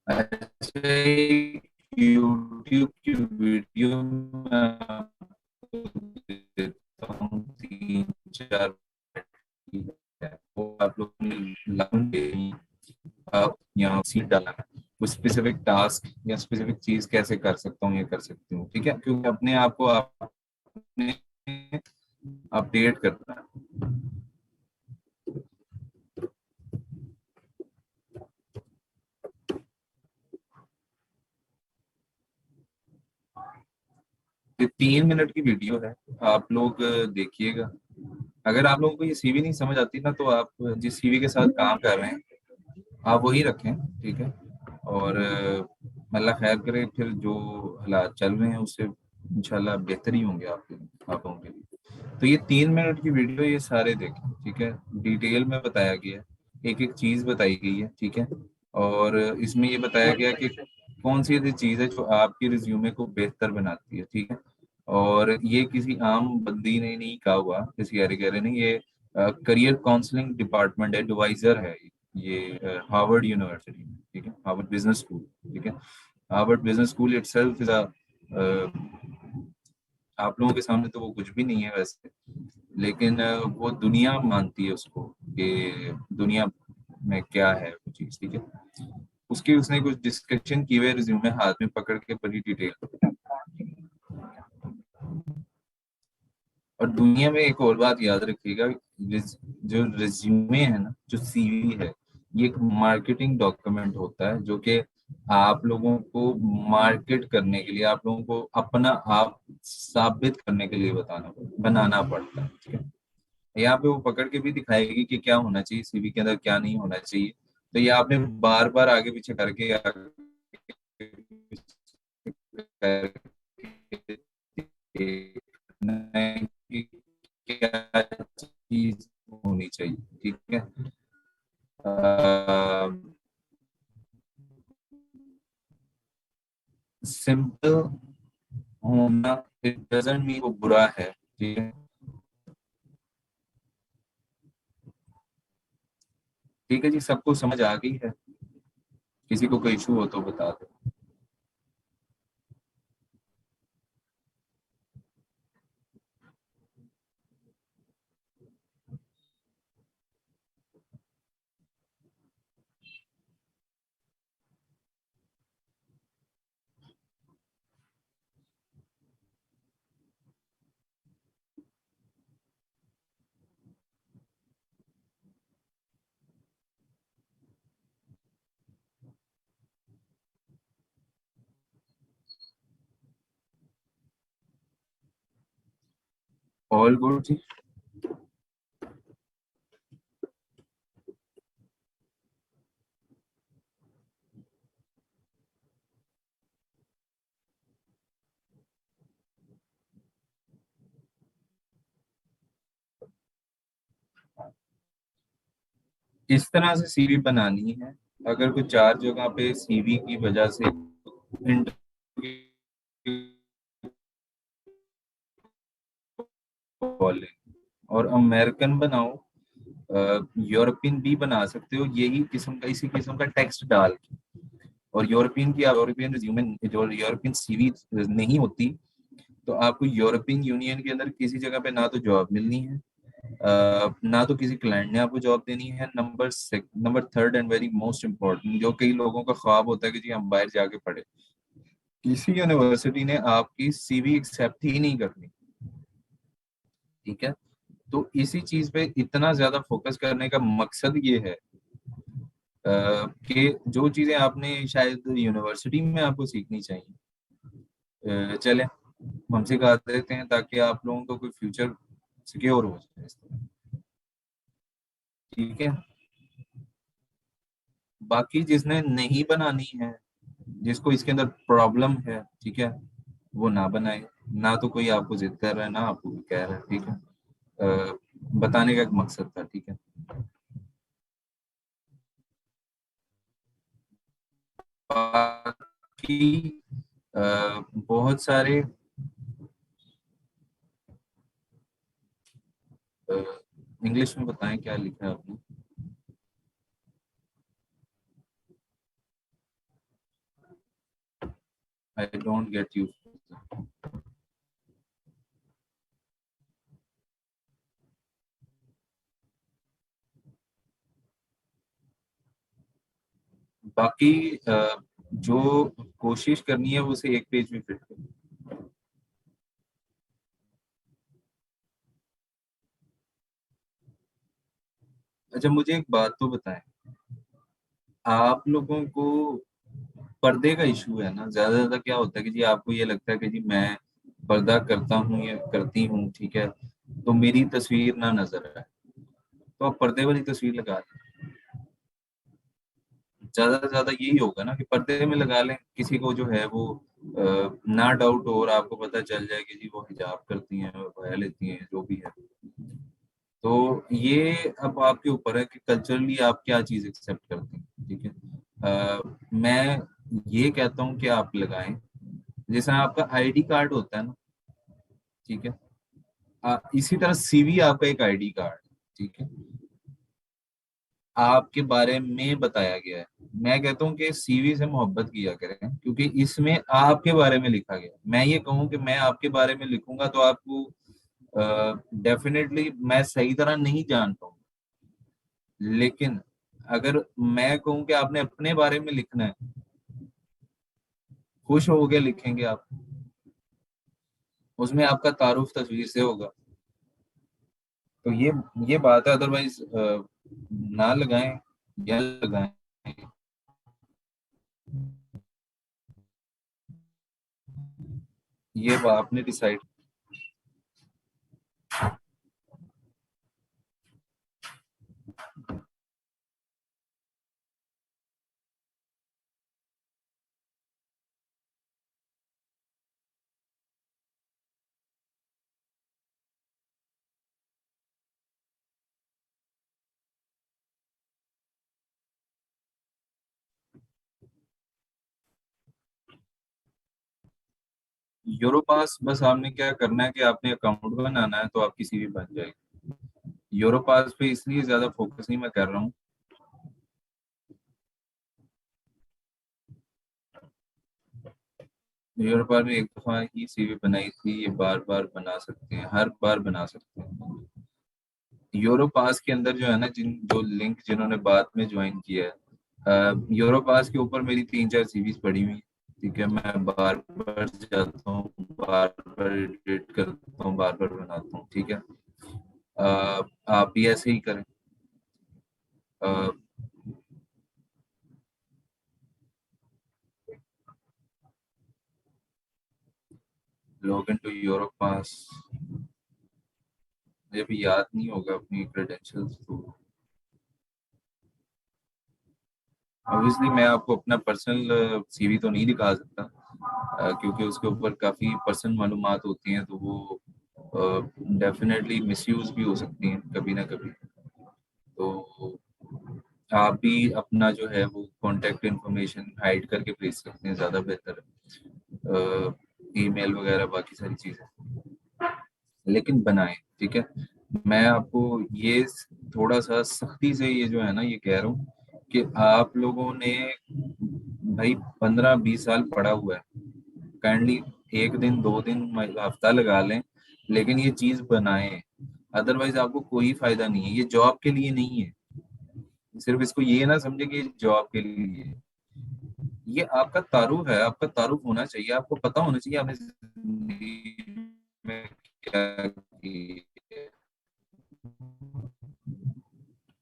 ऐसे यूट्यूब की वीडियो में आपको देता हूँ, 3 4 वो आप लोग लाएंगे, आप यहाँ सीट डालना है, कुछ स्पेसिफिक टास्क या स्पेसिफिक चीज कैसे कर सकता हूँ, ये कर सकती हूँ। ठीक है, क्योंकि अपने आप को आपने अपडेट करना है। ये 3 मिनट की वीडियो है, आप लोग देखिएगा। अगर आप लोगों को ये सीवी नहीं समझ आती ना, तो आप जिस सीवी के साथ काम कर रहे हैं आप वही रखें। ठीक है, और अल्लाह खैर करे, फिर जो हालात चल रहे हैं उससे इंशाल्लाह बेहतर ही होंगे आप लोगों के लिए। तो ये 3 मिनट की वीडियो ये सारे देखें। ठीक है, डिटेल में बताया गया है, एक एक चीज बताई गई है। ठीक है, और इसमें ये बताया गया कि कौन सी ऐसी चीज है जो आपकी रिज्यूमे को बेहतर बनाती है। ठीक है, और ये किसी आम बंदी ने नहीं कहा हुआ, किसी अरे गहरे नहीं, ये करियर काउंसलिंग डिपार्टमेंट है, डिवाइजर है ये हार्वर्ड यूनिवर्सिटी में। ठीक है, हार्वर्ड बिजनेस स्कूल। ठीक है, Harvard business school itself is आप लोगों के सामने तो वो कुछ भी नहीं है वैसे, लेकिन वो दुनिया मानती है उसको कि दुनिया में क्या है वो चीज। ठीक है, उसकी उसने कुछ डिस्कशन की हुई रिज्यूमे हाथ में पकड़ के बड़ी डिटेल। और दुनिया में एक और बात याद रखिएगा, जो रिज्यूमे है ना, जो सीवी है, ये एक मार्केटिंग डॉक्यूमेंट होता है, जो कि आप लोगों को मार्केट करने के लिए, आप लोगों को अपना आप साबित करने के लिए बनाना पड़ता है, ठीक है। यहाँ पे वो पकड़ के भी दिखाएगी कि क्या होना चाहिए सीवी के अंदर, क्या नहीं होना चाहिए। तो ये आपने बार बार आगे पीछे करके देखना है कि क्या चीज होनी चाहिए, ठीक है। सिंपल होना इट डजंट मीन वो बुरा है, ठीक है। ठीक है जी, सबको समझ आ गई है? किसी को कोई इशू हो तो बता दो। ऑल गुड जी। इस तरह से सीवी बनानी है। अगर कोई चार जगह पे सीवी की वजह से और अमेरिकन बनाओ, यूरोपियन भी बना सकते हो, यही किस्म का, इसी किस्म का टेक्स्ट डाल के। और यूरोपियन की, यूरोपियन रिज्यूमे, जो यूरोपियन सीवी नहीं होती, तो आपको यूरोपियन यूनियन के अंदर किसी जगह पे ना तो जॉब मिलनी है, ना तो किसी क्लाइंट ने आपको जॉब देनी है। Number third and very most important, जो कई लोगों का ख्वाब होता है कि जी हम बाहर जाके पढ़े, किसी यूनिवर्सिटी ने आपकी सीवी एक्सेप्ट ही नहीं करनी, ठीक है। तो इसी चीज पे इतना ज्यादा फोकस करने का मकसद ये है कि जो चीजें आपने शायद यूनिवर्सिटी में आपको सीखनी चाहिए, चले हम सिखा देते हैं, ताकि आप लोगों को कोई फ्यूचर सिक्योर हो जाए इस तरह, ठीक है। बाकी जिसने नहीं बनानी है, जिसको इसके अंदर प्रॉब्लम है, ठीक है, वो ना बनाए। ना तो कोई आपको जिद कर रहा है, ना आपको कोई कह रहा है, ठीक है। बताने का एक मकसद था, ठीक है। बाकी बहुत सारे इंग्लिश में बताएं क्या लिखा है आपने। I don't get you. बाकी जो कोशिश करनी है वो उसे एक पेज में फिट करनी है। अच्छा, मुझे एक बात तो बताएं, आप लोगों को पर्दे का इशू है ना, ज्यादा ज्यादा क्या होता है कि जी आपको ये लगता है कि जी मैं पर्दा करता हूँ या करती हूँ, ठीक है, तो मेरी तस्वीर ना नजर आए, तो आप पर्दे वाली तस्वीर लगा लें। ज्यादा से ज्यादा यही होगा ना कि पर्दे में लगा लें, किसी को जो है वो ना डाउट हो और आपको पता चल जाए कि जी वो हिजाब करती हैं, बया लेती हैं, जो भी है। तो ये अब आपके ऊपर है कि कल्चरली आप क्या चीज एक्सेप्ट करते हैं, ठीक है। मैं ये कहता हूँ कि आप लगाएं, जैसे आपका आईडी कार्ड होता है ना, ठीक है, इसी तरह सीवी आपका एक आईडी कार्ड, ठीक है, आपके बारे में बताया गया है। मैं कहता हूँ कि सीवी से मोहब्बत किया करें, क्योंकि इसमें आपके बारे में लिखा गया है। मैं ये कहूँ कि मैं आपके बारे में लिखूंगा तो आपको डेफिनेटली मैं सही तरह नहीं जान पाऊंगा, लेकिन अगर मैं कहूँ कि आपने अपने बारे में लिखना है, खुश होके लिखेंगे आप, उसमें आपका तारुफ तस्वीर से होगा। तो ये बात है, अदरवाइज ना लगाएं या लगाएं, ये बात आपने डिसाइड। यूरोपास बस आपने क्या करना है कि आपने अकाउंट बनाना है तो आपकी सीवी बन जाएगी। यूरोपास पे इसलिए ज्यादा फोकस नहीं मैं कर रहा हूँ। यूरोपास में एक दफा ही सीवी बनाई थी, ये बार बार बना सकते हैं, हर बार बना सकते हैं। यूरोपास के अंदर जो है ना, जो लिंक जिन्होंने बाद में ज्वाइन किया है, यूरोपास के ऊपर मेरी 3-4 सीवीज पड़ी हुई हैं। ठीक है, मैं बार बार जाता हूँ, बार बार एडिट करता हूँ, बार बार बनाता हूँ। ठीक है, आप भी ऐसे ही करें। लॉग इन टू यूरोपास, मुझे भी याद नहीं होगा अपनी क्रेडेंशियल्स तो। ऑब्वियसली मैं आपको अपना पर्सनल सीवी तो नहीं दिखा सकता, क्योंकि उसके ऊपर काफ़ी पर्सनल मालूमात होती हैं, तो वो डेफिनेटली मिसयूज भी हो सकती हैं कभी ना कभी। तो आप भी अपना जो है वो कांटेक्ट इन्फॉर्मेशन हाइड करके भेज सकते हैं, ज़्यादा बेहतर है। ईमेल वगैरह बाकी सारी चीज़ें, लेकिन बनाएं। ठीक है, मैं आपको ये थोड़ा सा सख्ती से ये जो है ना ये कह रहा हूँ कि आप लोगों ने भाई 15-20 साल पढ़ा हुआ है, काइंडली एक दिन 2 दिन हफ्ता लगा लें, लेकिन ये चीज बनाएं। अदरवाइज आपको कोई फायदा नहीं है, ये जॉब के लिए नहीं है। सिर्फ इसको ये ना समझे कि ये जॉब के लिए है। ये आपका तारुफ है, आपका तारुफ होना चाहिए, आपको पता होना चाहिए आपने जिंदगी में क्या किया है।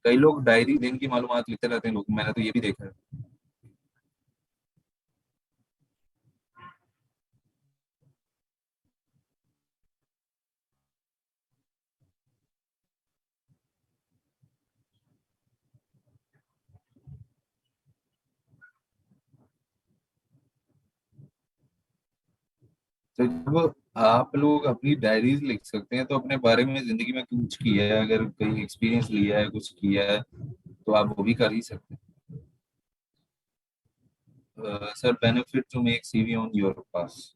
कई लोग डायरी दिन की मालूमात लिखते रहते हैं लोग, मैंने तो ये भी देखा है। तो जब आप लोग अपनी डायरीज लिख सकते हैं तो अपने बारे में जिंदगी में कुछ किया है, अगर कहीं एक्सपीरियंस लिया है, कुछ किया है, तो आप वो भी कर ही सकते हैं। Sir, benefit to make CV on your pass,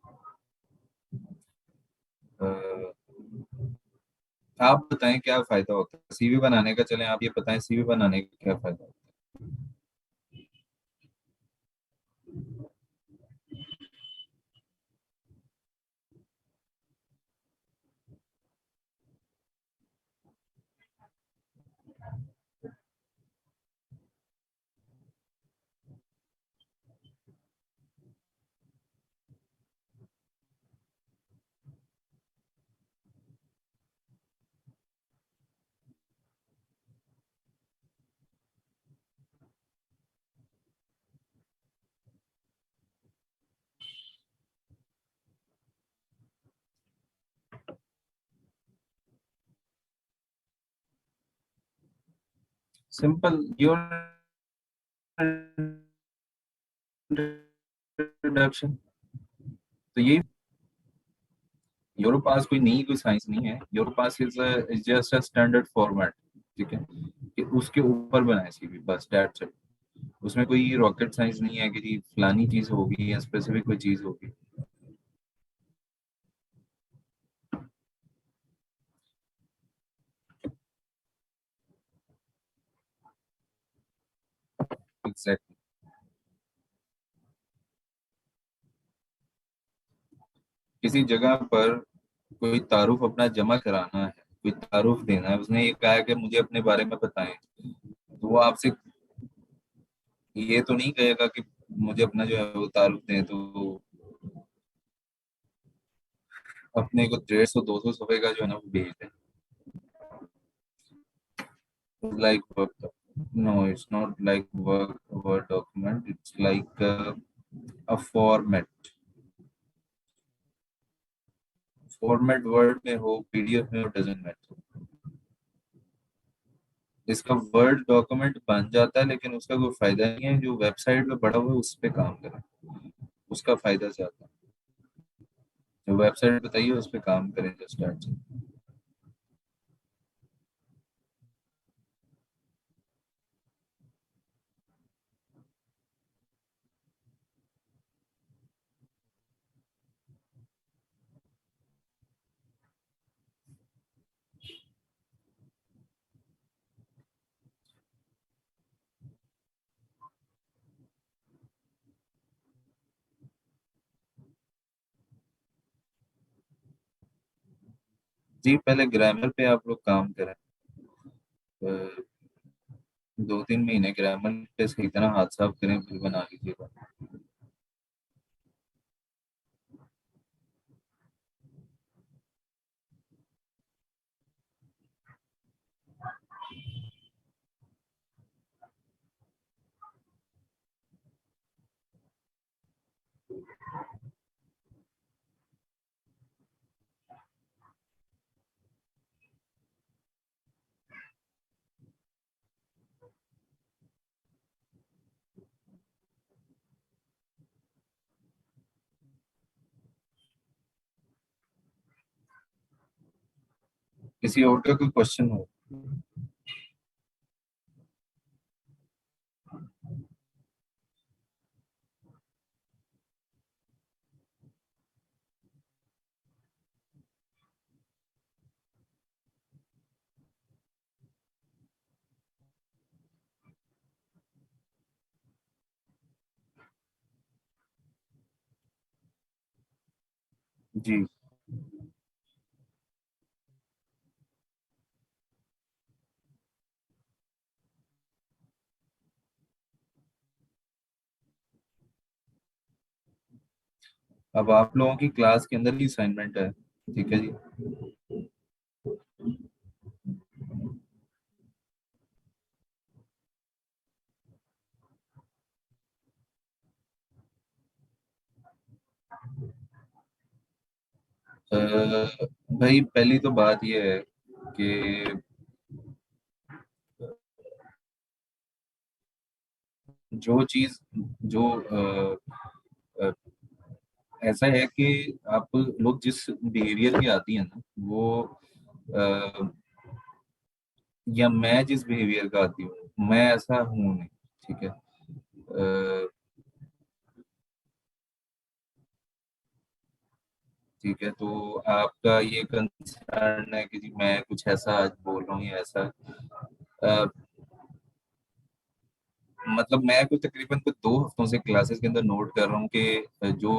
आप बताएं क्या फायदा होता है सीवी बनाने का। चलें आप ये बताएं सीवी बनाने का क्या फायदा होता है? सिंपल योर इंट्रोडक्शन, तो ये यूरोपास कोई नई कोई साइंस नहीं है, Europass is just a standard format. ठीक है, कि उसके ऊपर बनाए सीवी, बस दैट्स इट। उसमें कोई रॉकेट साइंस नहीं है कि जी फलानी चीज होगी या स्पेसिफिक कोई चीज होगी। एग्जैक्टली। किसी जगह पर कोई तारुफ अपना जमा कराना है, कोई तारुफ देना है, उसने ये कहा है कि मुझे अपने बारे में बताएं, तो वो आपसे ये तो नहीं कहेगा कि मुझे अपना जो है वो ताल्लुक दें, तो अपने को 150-200 सफ़े का जो है ना वो भेज दें, like work. No, it's not like work word document, it's like a format. Format word में हो, पीडीएफ में हो, डजंट मैटर। इसका वर्ड डॉक्यूमेंट बन जाता है, लेकिन उसका कोई फायदा नहीं है। जो वेबसाइट पे पड़ा हुआ है उस पे काम करें, उसका फायदा ज्यादा है। जो वेबसाइट बताइए उस पे काम करें, जस्ट स्टार्ट से। जी, पहले ग्रामर पे आप लोग काम करें। 2-3 महीने ग्रामर पे सही तरह हाथ साफ करें, फिर बना लीजिएगा। किसी और का कोई क्वेश्चन हो? जी। अब आप लोगों की क्लास के अंदर ही असाइनमेंट है, ठीक है जी। अ, भाई पहली तो बात यह है कि जो चीज जो अ, ऐसा है कि आप लोग जिस बिहेवियर की आती है ना वो, अ, या मैं जिस बिहेवियर का आती हूँ, मैं ऐसा हूँ नहीं, ठीक है। ठीक है, तो आपका ये कंसर्न है कि जी मैं कुछ ऐसा आज बोल रहा हूँ या ऐसा, अ, मतलब मैं कुछ तकरीबन कुछ 2 हफ्तों से क्लासेस के अंदर नोट कर रहा हूँ कि जो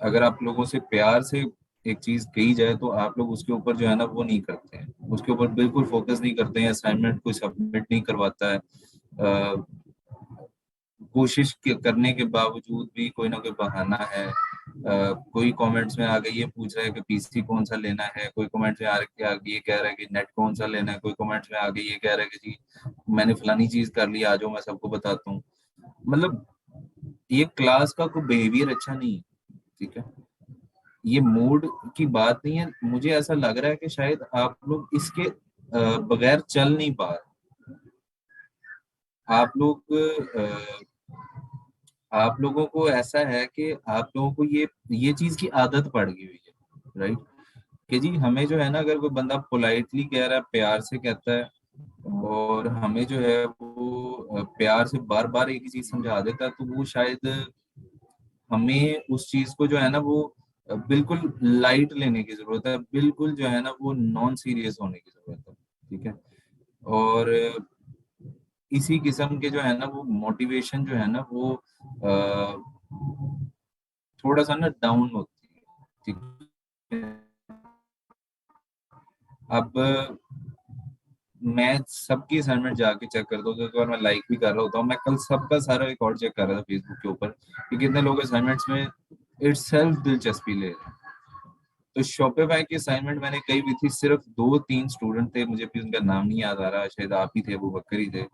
अगर आप लोगों से प्यार से एक चीज कही जाए तो आप लोग उसके ऊपर जो है ना वो नहीं करते हैं, उसके ऊपर बिल्कुल फोकस नहीं करते हैं, असाइनमेंट कोई सबमिट नहीं करवाता है। कोशिश करने के बावजूद भी कोई ना कोई बहाना है। कोई कमेंट्स में आगे ये पूछ रहा है कि पीसी कौन सा लेना है, कोई कमेंट्स में आगे ये कह रहा है कि नेट कौन सा लेना है, कोई कमेंट्स में आगे ये कह रहा है कि जी मैंने फलानी चीज कर ली, आ जाओ मैं सबको बताता हूँ। मतलब ये क्लास का कोई बिहेवियर अच्छा नहीं है, ठीक है। ये मूड की बात नहीं है, मुझे ऐसा लग रहा है कि शायद आप लोग इसके बगैर चल नहीं पा रहे। आप लोग आप लोगों को ऐसा है कि आप लोगों को ये चीज की आदत पड़ गई हुई है, राइट। कि जी हमें जो है ना, अगर कोई बंदा पोलाइटली कह रहा है, प्यार से कहता है, और हमें जो है वो प्यार से बार बार एक ही चीज समझा देता है, तो वो शायद हमें उस चीज को जो है ना वो बिल्कुल लाइट लेने की जरूरत है, बिल्कुल जो है ना वो नॉन सीरियस होने की जरूरत है, ठीक है। और इसी किस्म के जो है ना वो मोटिवेशन जो है ना वो थोड़ा सा ना डाउन होती है, ठीक है। अब मैं सबकी असाइनमेंट जाके चेक करता हूँ, तो मैं लाइक भी कर रहा होता हूँ। मैं कल सबका सारा रिकॉर्ड चेक कर रहा था फेसबुक के ऊपर कि कितने लोग असाइनमेंट्स में इट्स सेल्फ दिलचस्पी ले रहे हैं। तो शॉपिफाई की असाइनमेंट मैंने कई भी थी, सिर्फ दो तीन स्टूडेंट थे, मुझे भी उनका नाम नहीं याद आ रहा, शायद आप ही थे, अबू बकर ही थे।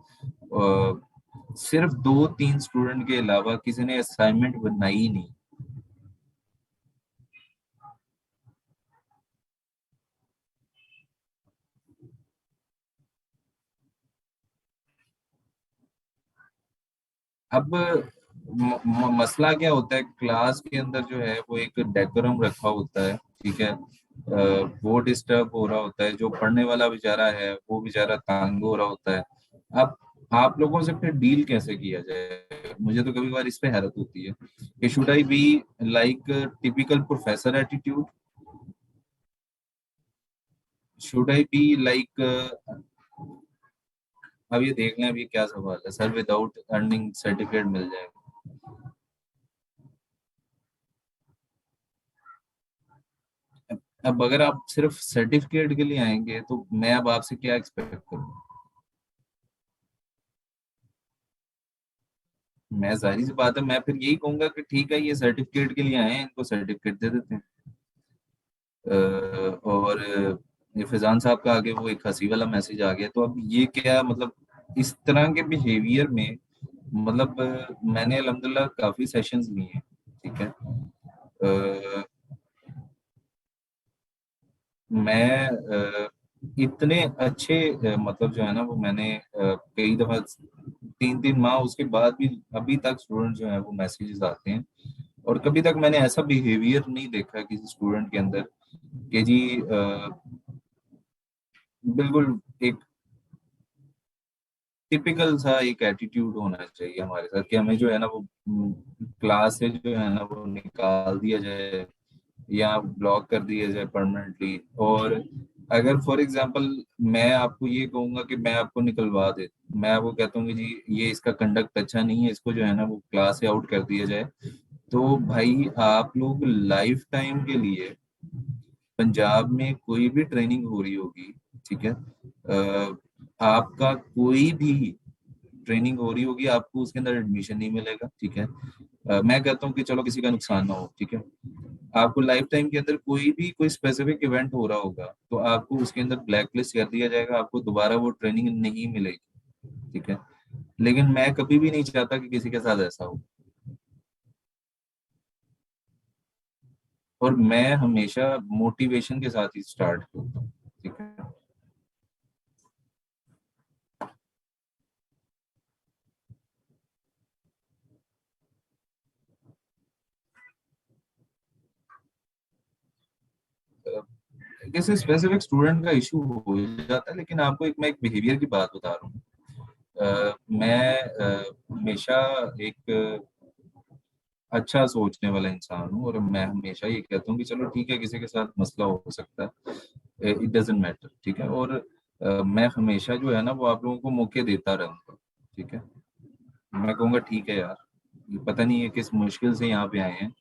सिर्फ दो तीन स्टूडेंट के अलावा किसी ने असाइनमेंट बनाई ही नहीं। अब मसला क्या होता है, क्लास के अंदर जो है वो एक डेकोरम रखा होता है, ठीक है। वो डिस्टर्ब हो रहा होता है, जो पढ़ने वाला बेचारा है वो बेचारा तंग हो रहा होता है। अब आप लोगों से फिर डील कैसे किया जाए, मुझे तो कभी कभार इस पे हैरत होती है कि should I be like typical professor attitude, should I be like, अब ये देख लें अभी क्या सवाल है सर, विदाउट अर्निंग सर्टिफिकेट मिल जाएगा। अब अगर आप सिर्फ सर्टिफिकेट के लिए आएंगे तो मैं अब आपसे क्या एक्सपेक्ट करूँ। मैं जाहिर सी बात है, मैं फिर यही कहूंगा कि ठीक है ये सर्टिफिकेट के लिए आए हैं, इनको सर्टिफिकेट दे देते हैं। और ये फैजान साहब का आगे वो एक हंसी वाला मैसेज आ गया, तो अब ये क्या मतलब, इस तरह के बिहेवियर में मतलब मैंने अल्हम्दुलिल्लाह काफी सेशंस लिए हैं, ठीक है। मैं इतने अच्छे मतलब जो है ना वो मैंने कई दफा, तीन तीन माह उसके बाद भी अभी तक स्टूडेंट जो है वो मैसेजेस आते हैं, और कभी तक मैंने ऐसा बिहेवियर नहीं देखा किसी स्टूडेंट के अंदर कि जी बिल्कुल एक टिपिकल सा एक एटीट्यूड होना चाहिए हमारे साथ कि हमें जो है ना वो क्लास से जो है ना वो निकाल दिया जाए या ब्लॉक कर दिया जाए परमानेंटली। और अगर फॉर एग्जांपल मैं आपको ये कहूंगा कि मैं आपको निकलवा दे, मैं आपको कहता हूँ कि जी ये इसका कंडक्ट अच्छा नहीं है, इसको जो है ना वो क्लास से आउट कर दिया जाए, तो भाई आप लोग लाइफ टाइम के लिए पंजाब में कोई भी ट्रेनिंग हो रही होगी, ठीक है, आपका कोई भी ट्रेनिंग हो रही होगी, आपको उसके अंदर एडमिशन नहीं मिलेगा, ठीक है। मैं कहता हूँ कि चलो किसी का नुकसान ना हो, ठीक है। आपको लाइफ टाइम के अंदर कोई भी कोई स्पेसिफिक इवेंट हो रहा होगा तो आपको उसके अंदर ब्लैक लिस्ट कर दिया जाएगा, आपको दोबारा वो ट्रेनिंग नहीं मिलेगी, ठीक है। लेकिन मैं कभी भी नहीं चाहता कि किसी के साथ ऐसा हो, और मैं हमेशा मोटिवेशन के साथ ही स्टार्ट करता हूँ, ठीक है। किसी स्पेसिफिक स्टूडेंट का इशू हो जाता है, लेकिन आपको एक मैं एक बिहेवियर की बात बता रहा हूँ। मैं हमेशा एक अच्छा सोचने वाला इंसान हूँ, और मैं हमेशा ये कहता हूँ कि चलो ठीक है किसी के साथ मसला हो सकता है, इट डजेंट मैटर, ठीक है। और मैं हमेशा जो है ना वो आप लोगों को मौके देता रहूंगा, ठीक है। मैं कहूँगा ठीक है यार, ये पता नहीं है किस मुश्किल से यहाँ पे आए हैं,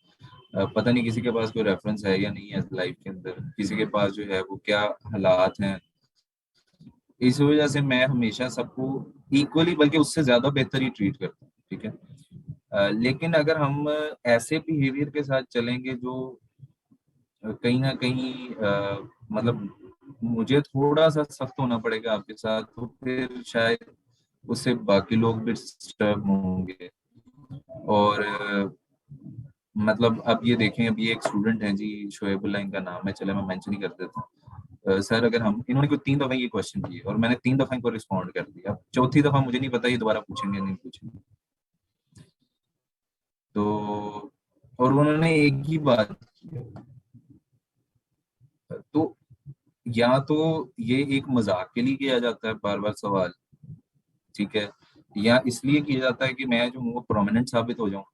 पता नहीं किसी के पास कोई रेफरेंस है या नहीं है लाइफ के अंदर, किसी के पास जो है वो क्या हालात हैं। इस वजह से मैं हमेशा सबको इक्वली बल्कि उससे ज्यादा बेहतर ही ट्रीट करता हूँ, ठीक है। लेकिन अगर हम ऐसे बिहेवियर के साथ चलेंगे जो कहीं ना कहीं मतलब मुझे थोड़ा सा सख्त होना पड़ेगा आपके साथ, तो फिर शायद उससे बाकी लोग भी डिस्टर्ब होंगे। और मतलब अब ये देखें, अब ये एक स्टूडेंट है जी, शोएबुल्ला इनका नाम है, चले मैं मेंशन ही कर देता हूँ। सर अगर हम, इन्होंने कोई तीन दफा ये क्वेश्चन किए और मैंने तीन दफा इनको रिस्पॉन्ड कर दिया, अब चौथी दफा मुझे नहीं पता ये दोबारा पूछेंगे नहीं पूछेंगे। तो और उन्होंने एक ही बात की, तो या तो ये एक मजाक के लिए किया जाता है बार बार सवाल, ठीक है, या इसलिए किया जाता है कि मैं जो हूँ वो प्रोमिनेंट साबित हो जाऊं,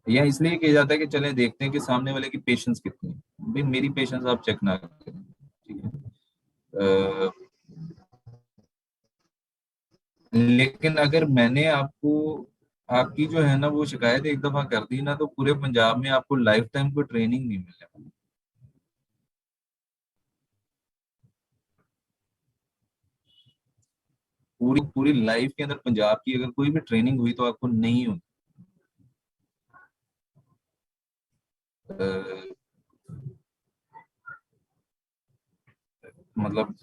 या इसलिए किया जाता है कि चले देखते हैं कि सामने वाले की पेशेंस कितनी है। भाई मेरी पेशेंस आप चेक ना करें, ठीक है। अ, लेकिन अगर मैंने आपको आपकी जो है ना वो शिकायत एक दफा कर दी ना, तो पूरे पंजाब में आपको लाइफ टाइम कोई ट्रेनिंग नहीं मिलेगा। पूरी पूरी लाइफ के अंदर पंजाब की अगर कोई भी ट्रेनिंग हुई तो आपको नहीं हुई। अ, मतलब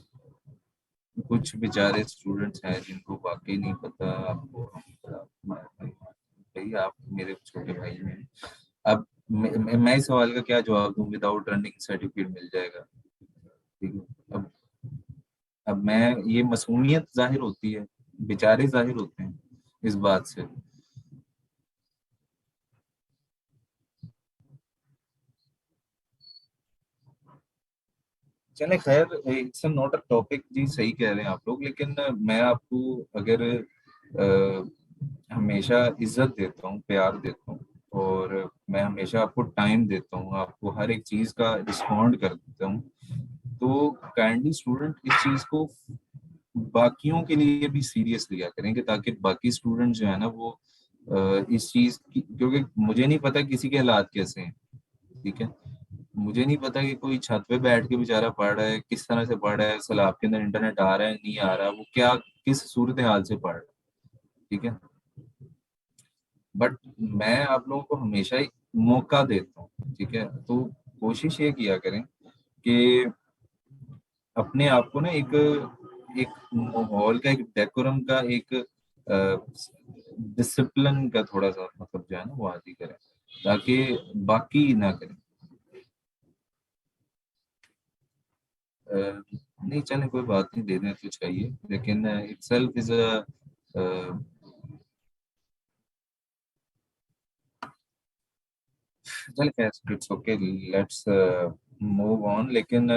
कुछ बेचारे स्टूडेंट्स हैं जिनको वाकई नहीं पता। आपको भाई आप मेरे छोटे भाई हैं। अब मैं इस सवाल का क्या जवाब दूं, विदाउट रनिंग सर्टिफिकेट मिल जाएगा? ठीक है। अब मैं, ये मासूमियत जाहिर होती है, बेचारे जाहिर होते हैं इस बात से। चले खैर, इट्स नॉट अ टॉपिक जी, सही कह रहे हैं आप लोग, लेकिन मैं आपको अगर हमेशा इज्जत देता हूँ, प्यार देता हूँ, और मैं हमेशा आपको टाइम देता हूँ, आपको हर एक चीज का रिस्पॉन्ड कर देता हूँ, तो काइंडली स्टूडेंट इस चीज को बाकियों के लिए भी सीरियस लिया करेंगे, ताकि बाकी स्टूडेंट जो है ना वो इस चीज की, क्योंकि मुझे नहीं पता किसी के हालात कैसे हैं। ठीक है। मुझे नहीं पता कि कोई छत पे बैठ के बेचारा पढ़ रहा है, किस तरह से पढ़ रहा है, सलाब के अंदर इंटरनेट आ रहा है नहीं आ रहा, वो क्या किस सूरत हाल से पढ़ रहा है। ठीक है। बट मैं आप लोगों को हमेशा ही मौका देता हूँ। ठीक है। तो कोशिश ये किया करें कि अपने आप को ना एक एक माहौल का, एक डेकोरम का, एक डिसिप्लिन का थोड़ा सा मतलब जो है ना वो आदि करें, ताकि बाकी ना करें। अ, नहीं चले कोई बात नहीं, देने तो चाहिए, लेकिन इटसेल्फ इज अ, चल खैर it's okay, let's move on. लेकिन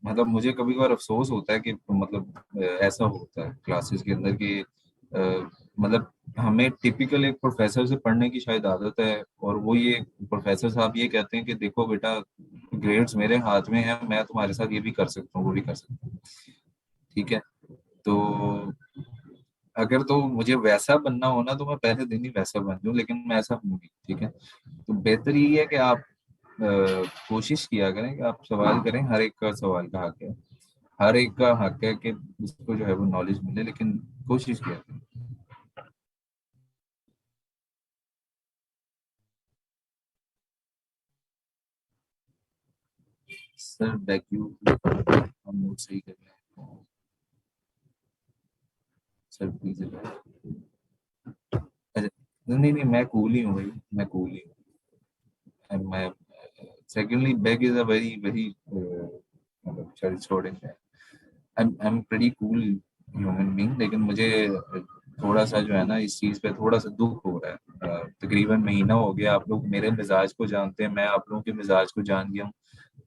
मतलब मुझे कभी कभार अफसोस होता है कि मतलब ऐसा होता है क्लासेस के अंदर कि मतलब हमें टिपिकल एक प्रोफेसर से पढ़ने की शायद आदत है, और वो ये प्रोफेसर साहब ये कहते हैं कि देखो बेटा, ग्रेड्स मेरे हाथ में है, मैं तुम्हारे साथ ये भी कर सकता हूँ वो भी कर सकता हूँ। ठीक है। तो अगर तो मुझे वैसा बनना हो ना, तो मैं पहले दिन ही वैसा बन जाऊं, लेकिन मैं ऐसा हूँ नहीं। ठीक है। तो बेहतर यही है कि आप कोशिश किया करें कि आप सवाल करें, हर एक का सवाल का हक है, हर एक का हक है कि उसको जो है वो नॉलेज मिले, लेकिन कोशिश किया करें। सर बैक यू, हम नोट सही कर रहे हैं सर, प्लीज। अच्छा, नहीं नहीं, मैं कूल ही हूँ भाई, मैं कूल ही हूँ मैं। Secondly back is a very very मतलब चल छोड़े, I am pretty cool human being, लेकिन मुझे थोड़ा सा जो है ना इस चीज पे थोड़ा सा दुख हो रहा है। तकरीबन महीना हो गया, आप लोग मेरे मिजाज को जानते हैं, मैं आप लोगों के मिजाज को जान गया हूँ,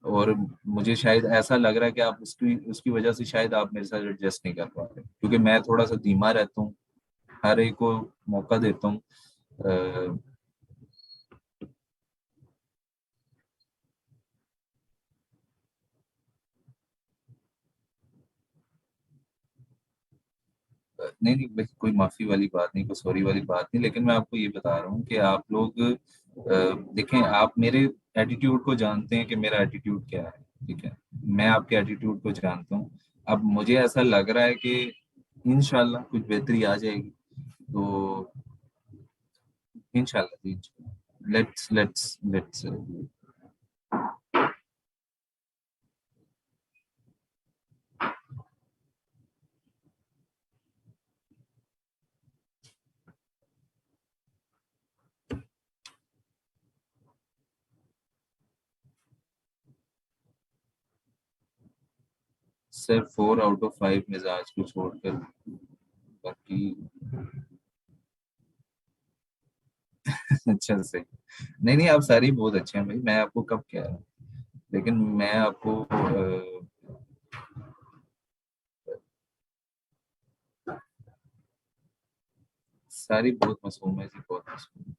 और मुझे शायद ऐसा लग रहा है कि आप उसकी उसकी वजह से शायद आप मेरे साथ एडजस्ट नहीं कर पा रहे, क्योंकि मैं थोड़ा सा धीमा रहता हूँ, हर एक को मौका देता हूँ। अ, नहीं नहीं भाई, कोई माफी वाली बात नहीं, कोई सॉरी वाली बात नहीं, लेकिन मैं आपको ये बता रहा हूँ कि आप लोग देखें, आप मेरे एटीट्यूड को जानते हैं कि मेरा एटीट्यूड क्या है। ठीक है। मैं आपके एटीट्यूड को जानता हूँ। अब मुझे ऐसा लग रहा है कि इंशाल्लाह कुछ बेहतरी आ जाएगी, तो इंशाल्लाह जी, लेट्स लेट्स लेट्स सिर्फ 4 आउट ऑफ 5 मिजाज को छोड़कर बाकी। अच्छा सही। नहीं नहीं, आप सारी बहुत अच्छे हैं भाई, मैं आपको कब कह रहा हूँ, लेकिन मैं आपको सारी बहुत मासूम है जी, बहुत मासूम।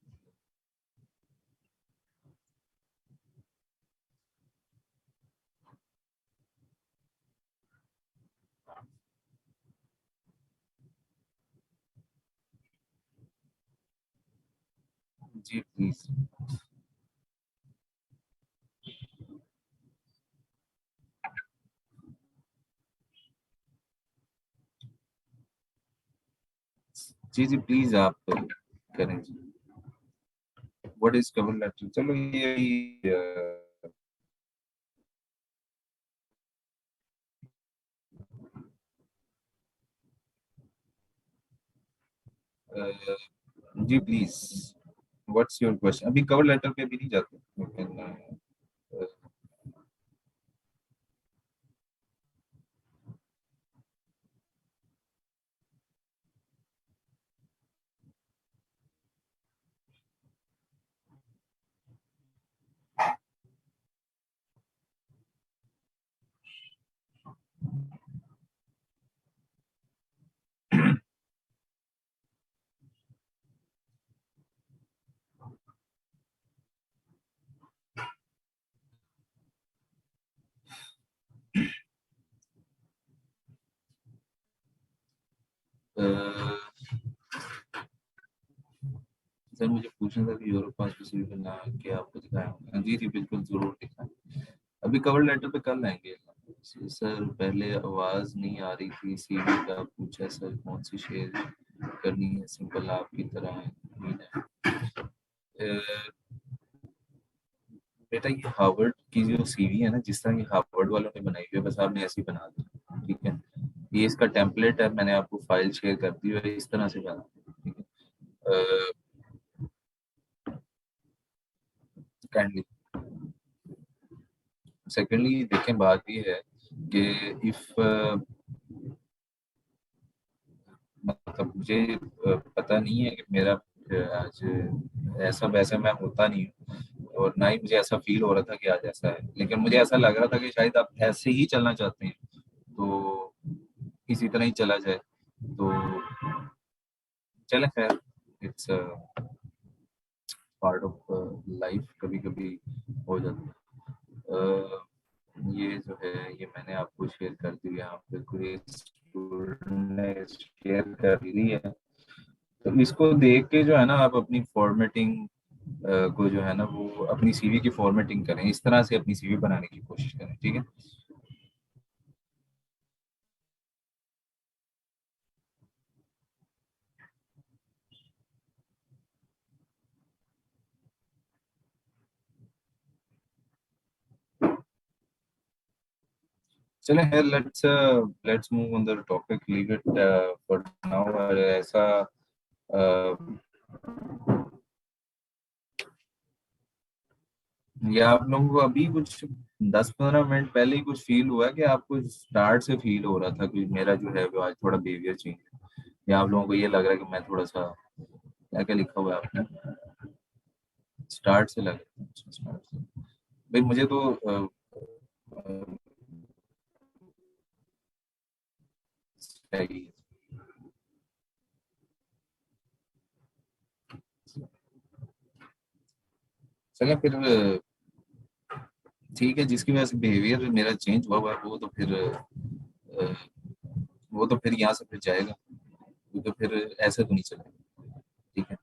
जी प्लीज। जी जी प्लीज आप करें जी। व्हाट इज कवर लेटर, चलो ये जी प्लीज, व्हाट्स योर क्वेश्चन? अभी कवर लेटर पे भी नहीं जाते लेकिन अ, सर मुझे पूछना था कि यूरोप पास किसी भी ना कि आपको दिखाया होगा। जी जी बिल्कुल जरूर दिखाएं। अभी कवर लेटर पे कल आएंगे। सर पहले आवाज नहीं आ रही थी, सीवी का पूछा सर कौन सी शेयर करनी है, सिंपल आपकी तरह है, उम्मीद है। बेटा ये हार्वर्ड की जो सीवी है ना, जिस तरह की हार्वर्ड वालों ने बनाई हुई है, बस आपने ऐसी बना दी, ठीक है। ये इसका टेम्पलेट है, मैंने आपको फाइल शेयर कर दी है, इस तरह से बना दी, ठीक है। काइंडली सेकेंडली देखें, बात ये है कि इफ मतलब मुझे पता नहीं है कि मेरा आज ऐसा वैसा मैं होता नहीं हूँ, और ना ही मुझे ऐसा फील हो रहा था कि आज ऐसा है, लेकिन मुझे ऐसा लग रहा था कि शायद आप ऐसे ही चलना चाहते हैं, तो इसी तरह ही चला जाए। तो चले खैर, इट्स पार्ट ऑफ लाइफ, कभी कभी हो जाता है। ये जो है ये मैंने आपको शेयर कर दिया, यहाँ पे कोई स्टूडेंट ने शेयर कर दी है, तो इसको देख के जो है ना आप अपनी फॉर्मेटिंग को जो है ना वो अपनी सीवी की फॉर्मेटिंग करें, इस तरह से अपनी सीवी बनाने की कोशिश करें, ठीक है। चलें है, let's move on the topic, leave it for now. ऐसा uh, या आप लोगों को अभी कुछ 10-15 मिनट पहले ही कुछ फील हुआ कि आपको स्टार्ट से फील हो रहा था कि मेरा जो है वो आज थोड़ा बिहेवियर चेंज है, या आप लोगों को ये लग रहा है कि मैं थोड़ा सा, क्या क्या लिखा हुआ है आपने, स्टार्ट से लग रहा है, स्टार्ट से भाई मुझे तो अ, सही है। चलें फिर ठीक है, जिसकी वजह से बिहेवियर मेरा चेंज हुआ हुआ है, अ, वो तो फिर यहाँ से फिर जाएगा, वो तो फिर ऐसे तो नहीं चलेगा, ठीक है।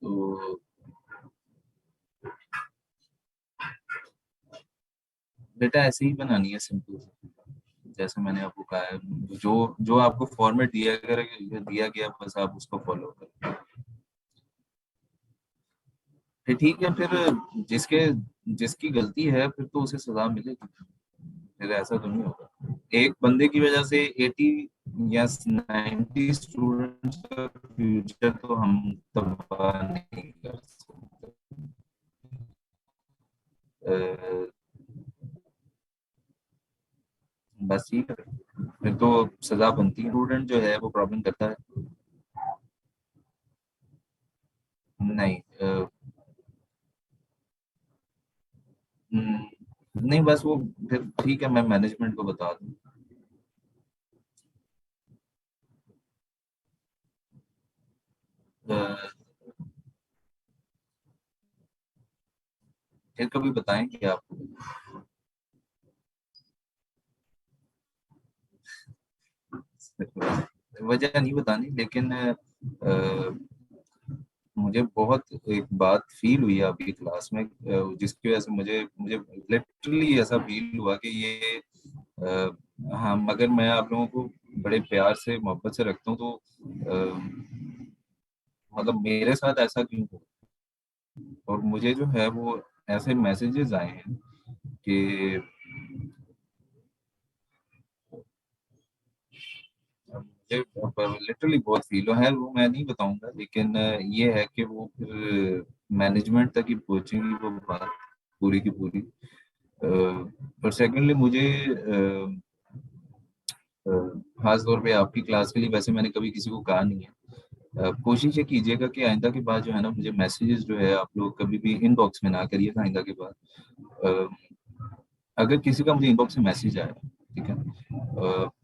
तो बेटा ऐसे ही बनानी है, सिंपल, जैसे मैंने आपको कहा है, जो जो आपको फॉर्मेट दिया गया बस आप उसको फॉलो करें। फिर ठीक है, फिर जिसके जिसकी गलती है फिर तो उसे सजा मिलेगी, फिर ऐसा तो नहीं होगा एक बंदे की वजह से 80 या 90 स्टूडेंट्स का फ्यूचर तो हम तबाह नहीं कर सकते। अ, बस ठीक है, फिर तो सजा बनती है, स्टूडेंट जो है वो प्रॉब्लम करता है। नहीं नहीं बस वो, फिर ठीक है, मैं मैनेजमेंट को बता दूँ। फिर कभी बताएंगे आपको, वजह नहीं बतानी, लेकिन मुझे बहुत एक बात फील हुई अभी क्लास में, जिसकी वजह से मुझे मुझे लिटरली ऐसा फील हुआ कि ये हाँ, मगर मैं आप लोगों को बड़े प्यार से मोहब्बत से रखता हूँ, तो मतलब मेरे साथ ऐसा क्यों हो। और मुझे जो है वो ऐसे मैसेजेस आए हैं कि मुझे लिटरली बहुत फील है, वो मैं नहीं बताऊंगा, लेकिन ये है कि वो फिर मैनेजमेंट तक ही पहुंचेंगी वो बात पूरी की पूरी। और सेकेंडली मुझे खास तौर पे आपकी क्लास के लिए वैसे मैंने कभी किसी को कहा नहीं है। कोशिश ये कीजिएगा कि आइंदा के बाद जो है ना, मुझे मैसेजेस जो है आप लोग कभी भी इनबॉक्स में ना करिएगा आइंदा के बाद। अ, अगर किसी का मुझे इनबॉक्स में मैसेज आया, ठीक है,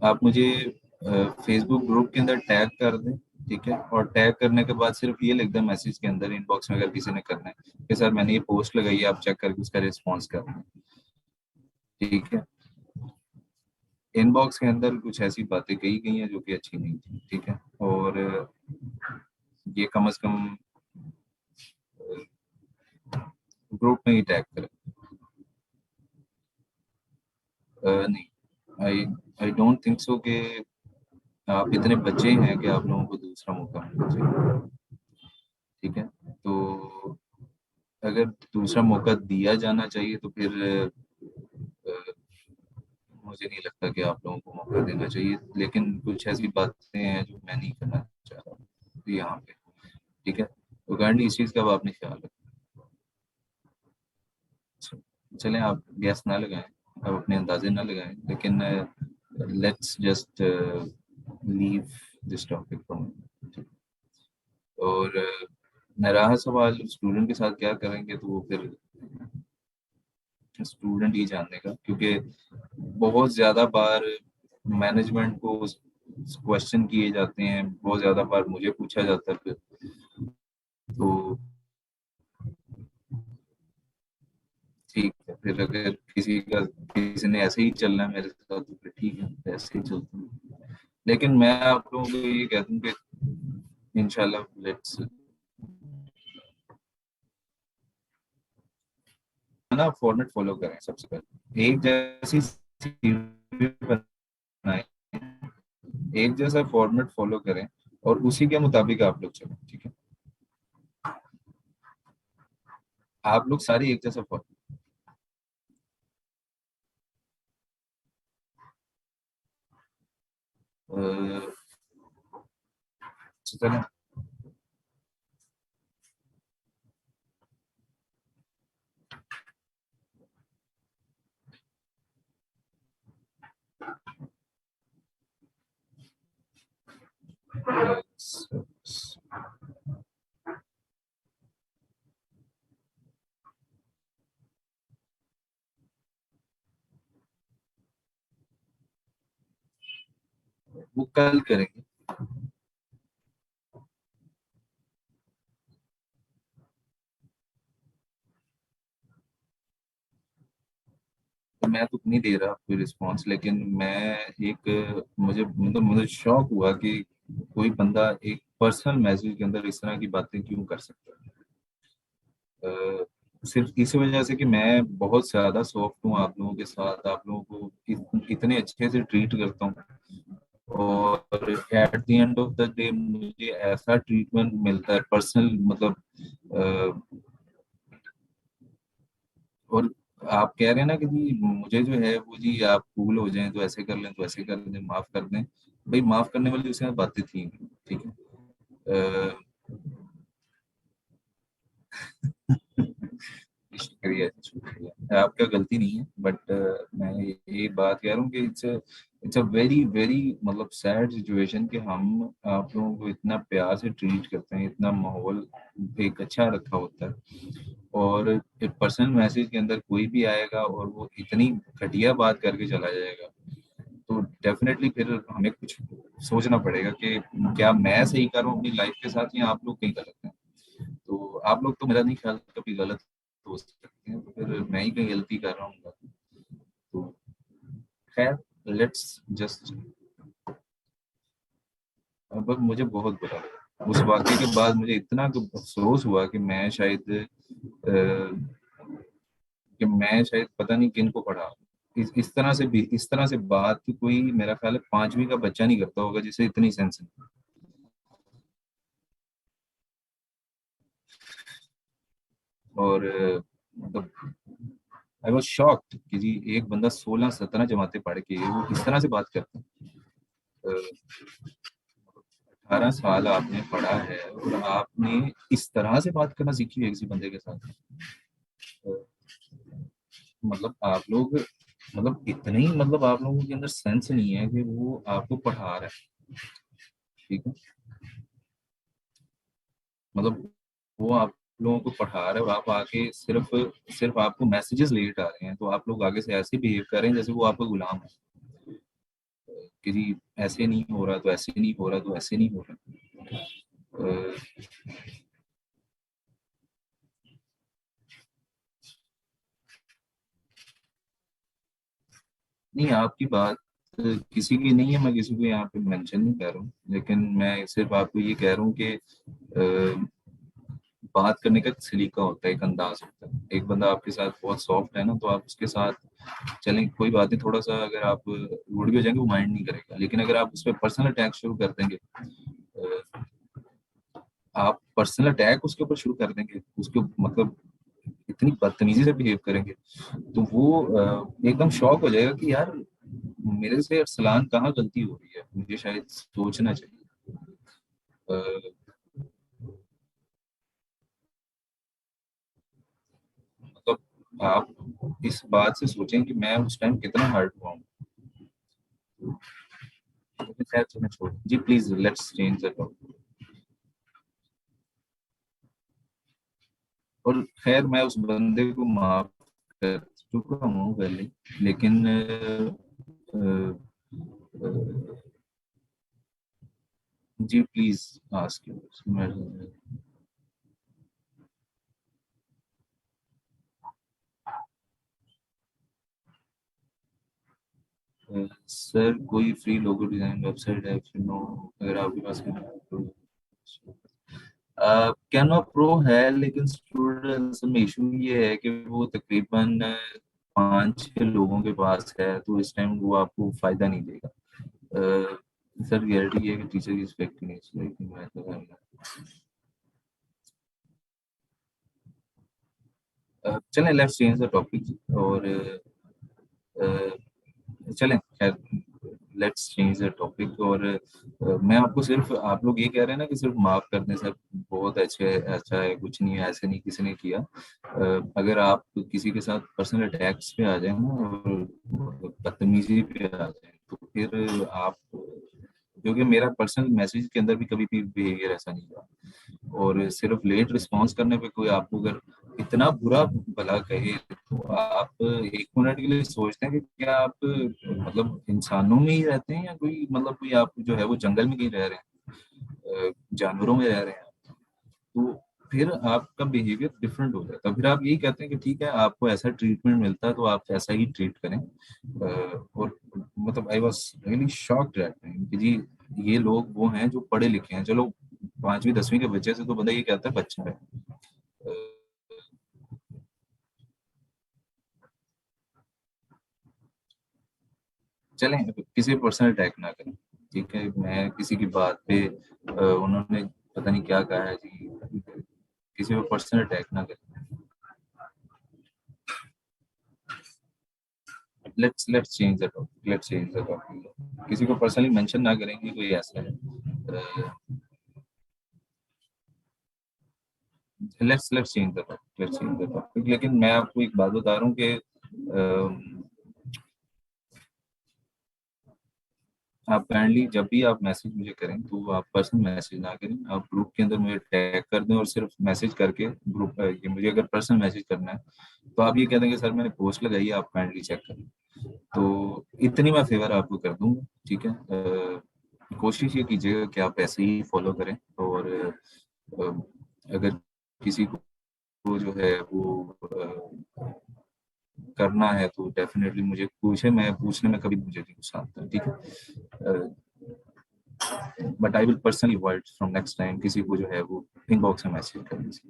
आप मुझे फेसबुक ग्रुप के अंदर टैग कर दें, ठीक है, और टैग करने के बाद सिर्फ ये लिख दें मैसेज के अंदर, इनबॉक्स में अगर किसी ने करना है कि सर मैंने ये पोस्ट लगाई है, आप चेक करके उसका रिस्पॉन्स कर दें, ठीक है। इनबॉक्स के अंदर कुछ ऐसी बातें कही गई हैं जो कि अच्छी नहीं थी, ठीक है, और ये कम से कम ग्रुप में ही टैग करें। नहीं, आई आई डोंट थिंक सो कि आप इतने बच्चे हैं कि आप लोगों को दूसरा मौका मिलना चाहिए, ठीक है। तो अगर दूसरा मौका दिया जाना चाहिए तो फिर अ, मुझे नहीं लगता कि आप लोगों को मौका देना चाहिए, लेकिन कुछ ऐसी बातें हैं जो मैं नहीं करना चाह रहा हूँ यहाँ पे, ठीक है। तो काइंडली इस चीज़ का अब आपने ख्याल रखें। चलें, आप गैस ना लगाएं, आप अपने अंदाजे ना लगाएं, लेकिन let's just leave this topic from. और रहा सवाल स्टूडेंट के साथ क्या करेंगे, तो वो फिर स्टूडेंट ही जानने का, क्योंकि बहुत ज़्यादा बार मैनेजमेंट को क्वेश्चन किए जाते हैं, बहुत ज़्यादा बार मुझे पूछा जाता है फिर। तो ठीक है, फिर अगर किसी ने ऐसे ही चलना है मेरे साथ तो फिर ठीक है, ऐसे ही चलते हैं। लेकिन मैं आप लोगों को ये कहता हूँ कि इंशाल्लाह लेट्स ना फॉर्मेट फॉलो करें। सबसे पहले एक जैसी CV बनाएं, एक जैसा फॉर्मेट फॉलो करें, और उसी के मुताबिक आप लोग चलें, ठीक है। आप लोग सारी एक जैसा फॉर्मेट चलें। वो कल करेंगे। तो मैं तो नहीं दे रहा कोई रिस्पॉन्स, लेकिन मैं एक मुझे शौक हुआ कि कोई बंदा एक पर्सनल मैसेज के अंदर इस तरह की बातें क्यों कर सकता है। सिर्फ इस वजह से कि मैं बहुत ज्यादा सॉफ्ट हूँ आप लोगों के साथ, आप लोगों को इतने अच्छे से ट्रीट करता हूँ, और at the end of the day मुझे ऐसा ट्रीटमेंट मिलता है पर्सनल, मतलब और आप कह रहे हैं ना कि जी मुझे जो है वो, जी आप कूल हो जाएं तो ऐसे कर लें, तो ऐसे कर लें, माफ कर दें। भाई माफ करने वाली उसमें बातें थी नहीं, ठीक है। शुक्रिया शुक्रिया, आपका गलती नहीं है, बट मैं ये बात कह रहा हूँ कि इट्स अ वेरी वेरी मतलब सैड सिचुएशन कि हम आप लोगों को इतना प्यार से ट्रीट करते हैं, इतना माहौल एक अच्छा रखा होता है, और एक पर्सनल मैसेज के अंदर कोई भी आएगा और वो इतनी घटिया बात करके चला जाएगा, तो डेफिनेटली फिर हमें कुछ सोचना पड़ेगा कि क्या मैं सही कर रहा हूँ अपनी लाइफ के साथ, या आप लोग कहीं गलत हैं। तो आप लोग तो मेरा नहीं ख्याल कभी गलत हो सकते हैं, तो फिर मैं ही कहीं गलती कर रहा हूँ। तो खैर, लेट्स जस्ट। अब मुझे बहुत बुरा लगा उस वाक्य के बाद, मुझे इतना अफसोस हुआ कि कि मैं शायद पता नहीं किन को पढ़ा, इस तरह से बात कोई मेरा ख्याल है 5वीं का बच्चा नहीं करता होगा जिसे इतनी सेंस है। और मतलब आई वॉज शॉक्ड कि जी एक बंदा 16-17 जमातें पढ़ के वो इस तरह से बात करता है। 18 साल आपने पढ़ा है और आपने इस तरह से बात करना सीखी है किसी बंदे के साथ। अ, मतलब आप लोग, मतलब इतने ही, मतलब आप लोगों के अंदर सेंस नहीं है कि वो आपको पढ़ा रहा है। ठीक है, मतलब वो आप लोगों को पढ़ा रहा है और आप आके सिर्फ सिर्फ आपको मैसेजेस लेट आ रहे हैं, तो आप लोग आगे से ऐसे बिहेव कर रहे हैं जैसे वो आपका गुलाम है कि जी ऐसे नहीं हो रहा तो ऐसे नहीं हो रहा तो ऐसे नहीं हो रहा। अ, नहीं, आपकी बात किसी की नहीं है, मैं किसी को यहाँ पे मेंशन नहीं कर रहा हूँ, लेकिन मैं सिर्फ आपको ये कह रहा हूँ कि बात करने का एक सलीका होता है, एक अंदाज होता है। एक बंदा आपके साथ बहुत सॉफ्ट है ना, तो आप उसके साथ चलें कोई बात नहीं, थोड़ा सा अगर आप रूड भी हो जाएंगे वो माइंड नहीं करेगा, लेकिन अगर आप उस पर पर्सनल अटैक शुरू कर देंगे, अ, आप पर्सनल अटैक उसके ऊपर शुरू कर देंगे, उसके मतलब इतनी बदतमीजी से बिहेव करेंगे, तो वो एकदम शॉक हो जाएगा कि यार मेरे से अरसलान कहाँ गलती हो रही है, मुझे शायद सोचना चाहिए। अ, मतलब आप इस बात से सोचें कि मैं उस टाइम कितना हर्ट हुआ हूँ। लेकिन खैर तुम्हें छोड़, जी please let's change the topic. और खैर मैं उस बंदे को माफ कर चुका हूँ पहले, लेकिन अ, अ, जी प्लीज आस्क। सर कोई फ्री लोगो डिजाइन वेबसाइट है फिर नो, अगर आपके पास कैनवा प्रो है, लेकिन स्टूडेंट्स में इशू ये है कि वो तकरीबन 5-6 लोगों के पास है, तो इस टाइम वो आपको फायदा नहीं देगा। सर रियलिटी ये है कि टीचर की रिस्पेक्ट नहीं है, लेकिन मैं तो चलें लेट्स चेंज द टॉपिक। और चलें खैर लेट्स चेंज द टॉपिक। और मैं आपको सिर्फ, आप लोग ये कह रहे हैं ना कि सिर्फ माफ करने से बहुत अच्छे, अच्छा है, कुछ नहीं है, ऐसे नहीं किसी ने किया। अगर आप किसी के साथ पर्सनल अटैक्स पे आ जाए ना और बदतमीजी पे आ जाए, तो फिर आप, क्योंकि मेरा पर्सनल मैसेज के अंदर भी कभी भी बिहेवियर ऐसा नहीं हुआ, और सिर्फ लेट रिस्पॉन्स करने पे कोई आपको अगर इतना बुरा भला कहे, तो आप 1 मिनट के लिए सोचते हैं कि क्या आप मतलब इंसानों में ही रहते हैं या कोई, मतलब कोई आप जो है वो जंगल में कहीं रह रहे हैं, जानवरों में रह रहे हैं। तो फिर आपका बिहेवियर डिफरेंट हो जाता है, फिर आप यही कहते हैं कि ठीक है आपको ऐसा ट्रीटमेंट मिलता है तो आप ऐसा ही ट्रीट करें। और मतलब I was really shocked that time कि जी ये लोग वो हैं जो पढ़े लिखे हैं, चलो 5वीं 10वीं के बच्चे से तो बंदा ये कहता है बच्चा है। अ, चलें किसी पे पर्सनल अटैक ना करें, ठीक है, मैं किसी की बात पे उन्होंने पता नहीं क्या कहा है जी, किसी पे पर्सनल अटैक ना करें। Let's change the topic, let's change the topic, किसी को पर्सनली मेंशन ना करेंगे, कोई ऐसा है। Let's change the topic, let's change the topic. लेकिन मैं आपको एक बात बता रहा हूँ कि आप काइंडली जब भी आप मैसेज मुझे करें तो आप पर्सनल मैसेज ना करें, आप ग्रुप के अंदर मुझे टैग कर दें और सिर्फ मैसेज करके ग्रुप, ये मुझे अगर पर्सनल मैसेज करना है तो आप ये कह देंगे सर मैंने पोस्ट लगाई है, आप काइंडली चेक करें। तो इतनी मैं फेवर आपको कर दूंगा, ठीक है। कोशिश ये कीजिएगा कि आप ऐसे ही फॉलो करें। और अगर किसी को जो है वो करना है तो डेफिनेटली मुझे पूछे, मैं पूछने में कभी मुझे नहीं गुस्सा आता, ठीक है। But I will personally avoid from next time किसी को जो है वो इनबॉक्स में मैसेज करने से।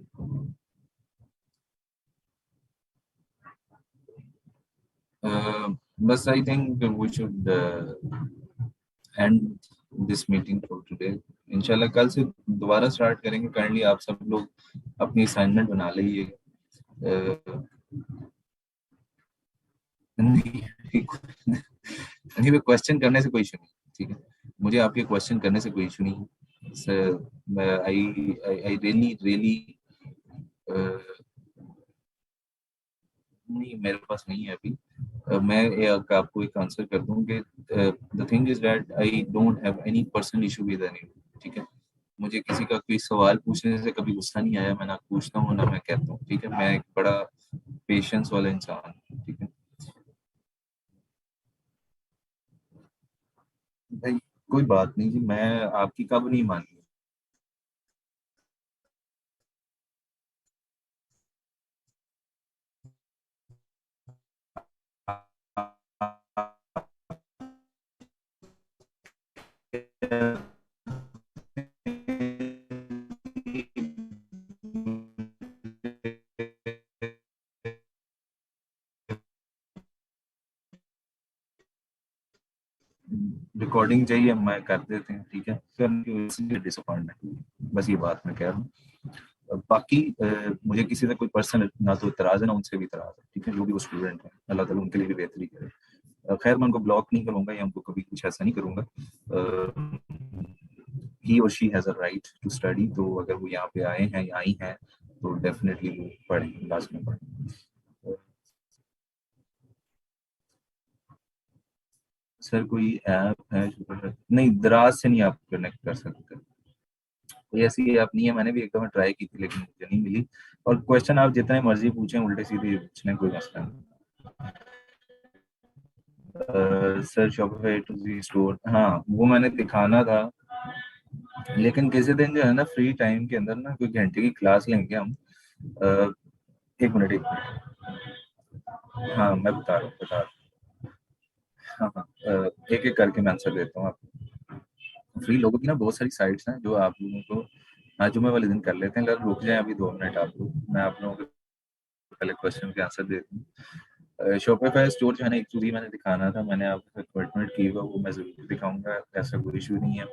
बस I think we should end this meeting for today. इंशाल्लाह कल से दोबारा स्टार्ट करेंगे। काइंडली आप सब लोग अपनी असाइनमेंट बना लीजिए। नहीं नहीं, क्वेश्चन करने से कोई इशू नहीं, ठीक है। मुझे आपके क्वेश्चन करने से कोई इशू नहीं sir. I I really really नहीं, मेरे पास नहीं है अभी। मैं आपको एक आंसर कर दूं कि the thing is that I don't have any personal issue with any, ठीक है। मुझे किसी का कोई सवाल पूछने से कभी गुस्सा नहीं आया। मैं ना पूछता हूँ ना मैं कहता हूँ, ठीक है। मैं एक बड़ा पेशेंस वाला इंसान हूँ, ठीक है भाई। कोई बात नहीं जी, मैं आपकी कब नहीं मानी। रिकॉर्डिंग चाहिए, मैं कर देते हैं, ठीक है। फिर डिसअपॉइंटमेंट, बस ये बात मैं कह रहा हूँ। बाकी मुझे किसी से कोई पर्सनल ना तो इतराज है ना उनसे भी इतराज है, ठीक है। जो भी वो स्टूडेंट है, अल्लाह ताला उनके लिए भी बेहतरी करे। खैर मैं उनको ब्लॉक नहीं करूंगा या उनको कभी कुछ ऐसा नहीं करूंगा। ही और she has a right to study, तो अगर वो यहाँ पे आए हैं या आई हैं तो डेफिनेटली वो पढ़ें, लास्ट में पढ़ें। सर कोई ऐप है नहीं, दराज से नहीं आप कनेक्ट कर सकते। कोई ऐसी ऐप नहीं है, मैंने भी एक दफा ट्राई की थी लेकिन मुझे नहीं मिली। और क्वेश्चन आप जितने मर्जी पूछें, उल्टे सीधे पूछने, कोई मसला नहीं। Sir Shopify to G store, हाँ वो मैंने दिखाना था। लेकिन किसी दिन जो है ना फ्री टाइम के अंदर ना कोई घंटे की क्लास लेंगे हम। अ, एक मिनट एक मिनट। हाँ मैं बता रहा हूँ। हाँ हाँ, एक एक करके मैं आंसर देता हूँ आपको। फ्री लोगों की ना बहुत सारी साइट्स हैं जो आप लोगों को आज जुमे वाले दिन कर लेते हैं। अगर रुक जाए अभी 2 मिनट आप लोग, मैं आप लोगों को पहले क्वेश्चन के आंसर देता हूँ। शॉपिफाई स्टोर जो है ना, एक चीज मैंने दिखाना था, मैंने आपको कमिटमेंट की हुआ, वो मैं जरूर दिखाऊंगा, ऐसा कोई इशू नहीं है।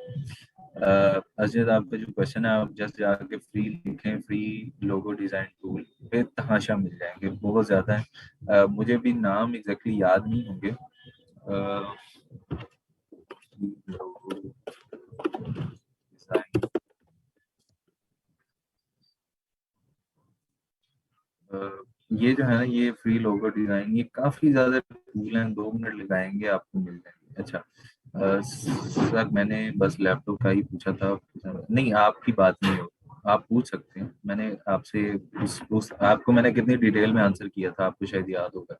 अजय आपका जो क्वेश्चन है, आप जस्ट जाके फ्री लिखें, फ्री लोगो डिजाइन टूल पे तमाशा मिल जाएंगे, बहुत ज्यादा है। मुझे भी नाम एग्जैक्टली याद नहीं होंगे। लोगो डिजाइन, ये जो है ना, ये फ्री लोगो डिजाइन, ये काफी ज्यादा टूल हैं, 2 मिनट लगाएंगे आपको मिल जाएंगे। अच्छा सर मैंने बस लैपटॉप का ही पूछा था। नहीं आपकी बात नहीं हो, आप पूछ सकते हैं। मैंने आपसे उस आपको मैंने कितनी डिटेल में आंसर किया था आपको शायद याद होगा।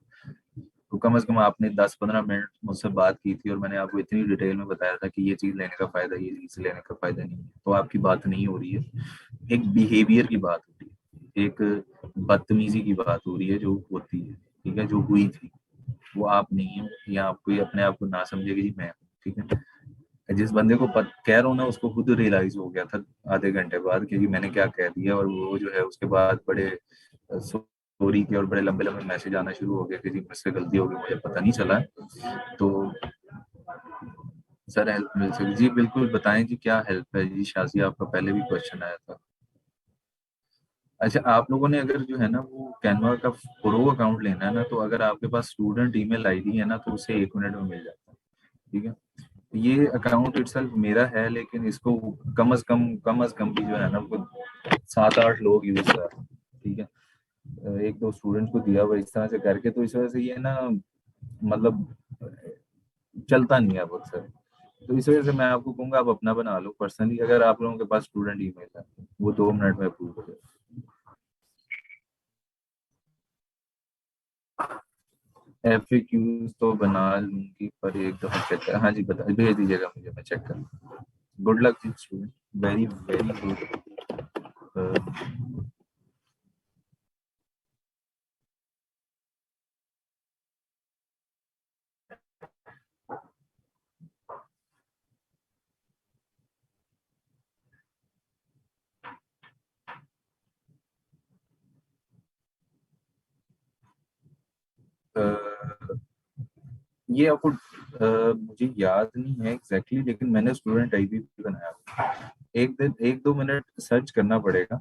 तो कम से कम आपने 10-15 मिनट मुझसे बात की थी और मैंने आपको इतनी डिटेल में बताया था कि ये चीज़ लेने का फायदा, ये चीज़ लेने का फायदा नहीं है। तो आपकी बात नहीं हो रही है, एक बिहेवियर की बात हो रही है, एक बदतमीजी की बात हो रही है जो होती है, ठीक है, जो हुई थी। वो आप नहीं हो, या आप कोई अपने आप को ना समझे कि जी मैं हूं, ठीक है। जिस बंदे को कह रहा हूँ ना, उसको खुद रियलाइज हो गया था आधे घंटे बाद कि जी मैंने क्या कह दिया। और वो जो है उसके बाद बड़े स्टोरी के और बड़े लंबे लंबे मैसेज आना शुरू हो गए कि जी मुझसे गलती हो गई, मुझे पता नहीं चला। तो सर हेल्प मिल सकती जी, बिल्कुल बताएं जी क्या हेल्प है जी। शाजी आपका पहले भी क्वेश्चन आया था। अच्छा आप लोगों ने अगर जो है ना वो कैनवा का प्रो अकाउंट लेना है ना, तो अगर आपके पास स्टूडेंट ईमेल आईडी है ना, तो उसे 1 मिनट में मिल जाता है, ठीक है। ये अकाउंट इटसेल्फ मेरा है, लेकिन इसको कम अज कम भी जो है ना वो 7-8 लोग यूज कर रहे हैं, ठीक है। एक दो स्टूडेंट को दिया हुआ इस तरह से करके, तो इस वजह से ये ना मतलब चलता नहीं है अब अक्सर। तो इस वजह से मैं आपको कहूंगा आप अपना बना लो पर्सनली, अगर आप लोगों के पास स्टूडेंट ईमेल है, वो 2 मिनट में अप्रूव हो जाए। एफएक्यूज तो बना लूंगी, पर एक दफा चेक कर, हाँ जी बता भेज दीजिएगा मुझे, मैं चेक कर। गुड लक जी स्टूडेंट, वेरी वेरी गुड। ये आपको मुझे याद नहीं है एग्जैक्टली, लेकिन मैंने स्टूडेंट आईडी भी बनाया। एक दो मिनट सर्च करना पड़ेगा।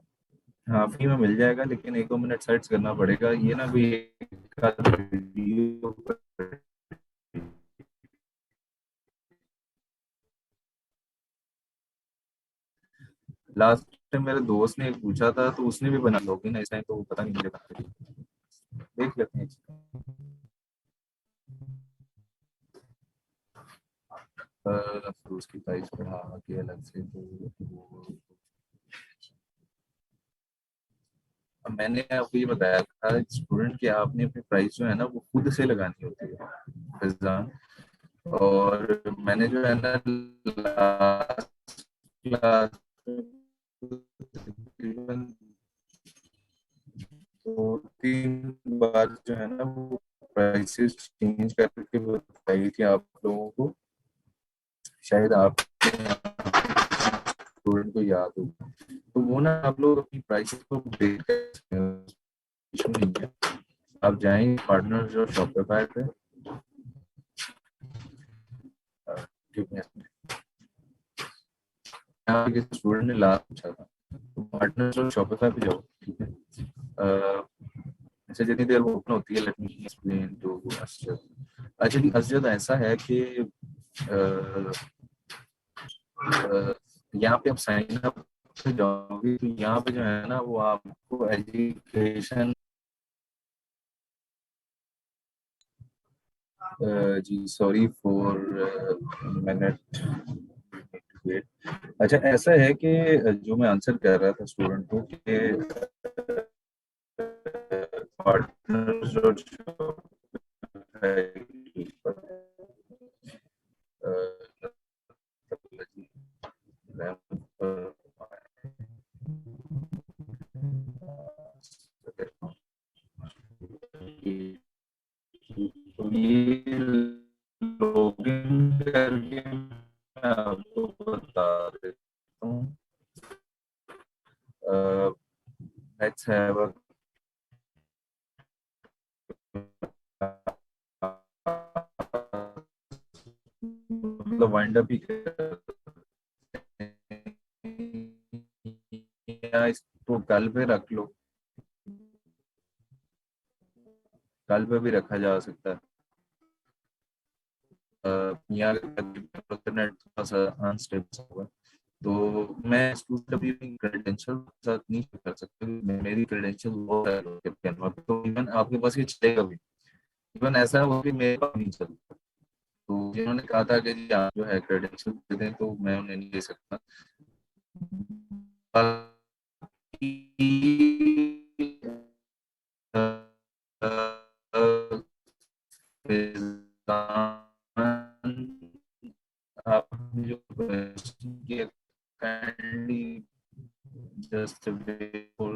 हाँ, फ्री में मिल जाएगा, लेकिन एक दो मिनट सर्च करना पड़ेगा। ये ना कोई एक आध वीडियो। लास्ट टाइम मेरे दोस्त ने एक पूछा था, तो उसने भी बना लॉगिन इस टाइम, तो पता नहीं मुझे कहाँ पे। देख लेते हैं। फिर उसकी प्राइस बढ़ा के अलग से, तो अब मैंने आपको ये बताया था स्टूडेंट कि आपने अपनी प्राइस जो है ना वो खुद से लगानी होती है फैजान। और मैंने जो है ना लास्ट क्लास तकरीबन 2 3 बार जो है ना वो प्राइसेस चेंज करके बताई थी आप लोगों को। शायद आप स्टूडेंट को याद हो, तो वो ना आप लोग अपनी प्राइसेस को अपडेट कर सकते हैं। इशू नहीं है। आप जाएंगे पार्टनर जो शॉपिफाई पे, यहाँ पे किसी स्टूडेंट ने लास्ट पूछा था, तो पार्टनर जो शॉपिफाई पे जाओ, ठीक है। अच्छा, जितनी देर वो ओपन होती है, let me explain to Asjad. अच्छा जी, असजद ऐसा है कि यहाँ पे आप साइन अप जाओगे, तो यहाँ पे जो है ना वो आपको एजुकेशन, जी सॉरी फॉर मिनट वेट। अच्छा, ऐसा है कि जो मैं आंसर कर रहा था स्टूडेंट को कि पार्टनर जो है, तो ये लॉगिन करके मैं आपको बता देता हूँ। लेट्स हैव अ मतलब वाइंड अप ही या इसको कल पे रख लो, कल पे भी रखा जा सकता है। यहाँ इंटरनेट थोड़ा सा अनस्टेबल होगा, तो मैं स्टूडेंट अभी क्रेडेंशियल साथ नहीं कर सकता। मेरी क्रेडेंशियल बहुत है कैनवा पे, तो इवन आपके पास ये चलेगा भी। इवन ऐसा है वो भी मेरे पास नहीं चलता। तो जिन्होंने कहा था कि जी आप जो है क्रेडेंशियल दे दें, तो मैं उन्हें नहीं दे सकता। आपने जो क्वेश्चन किया, kindly just wait for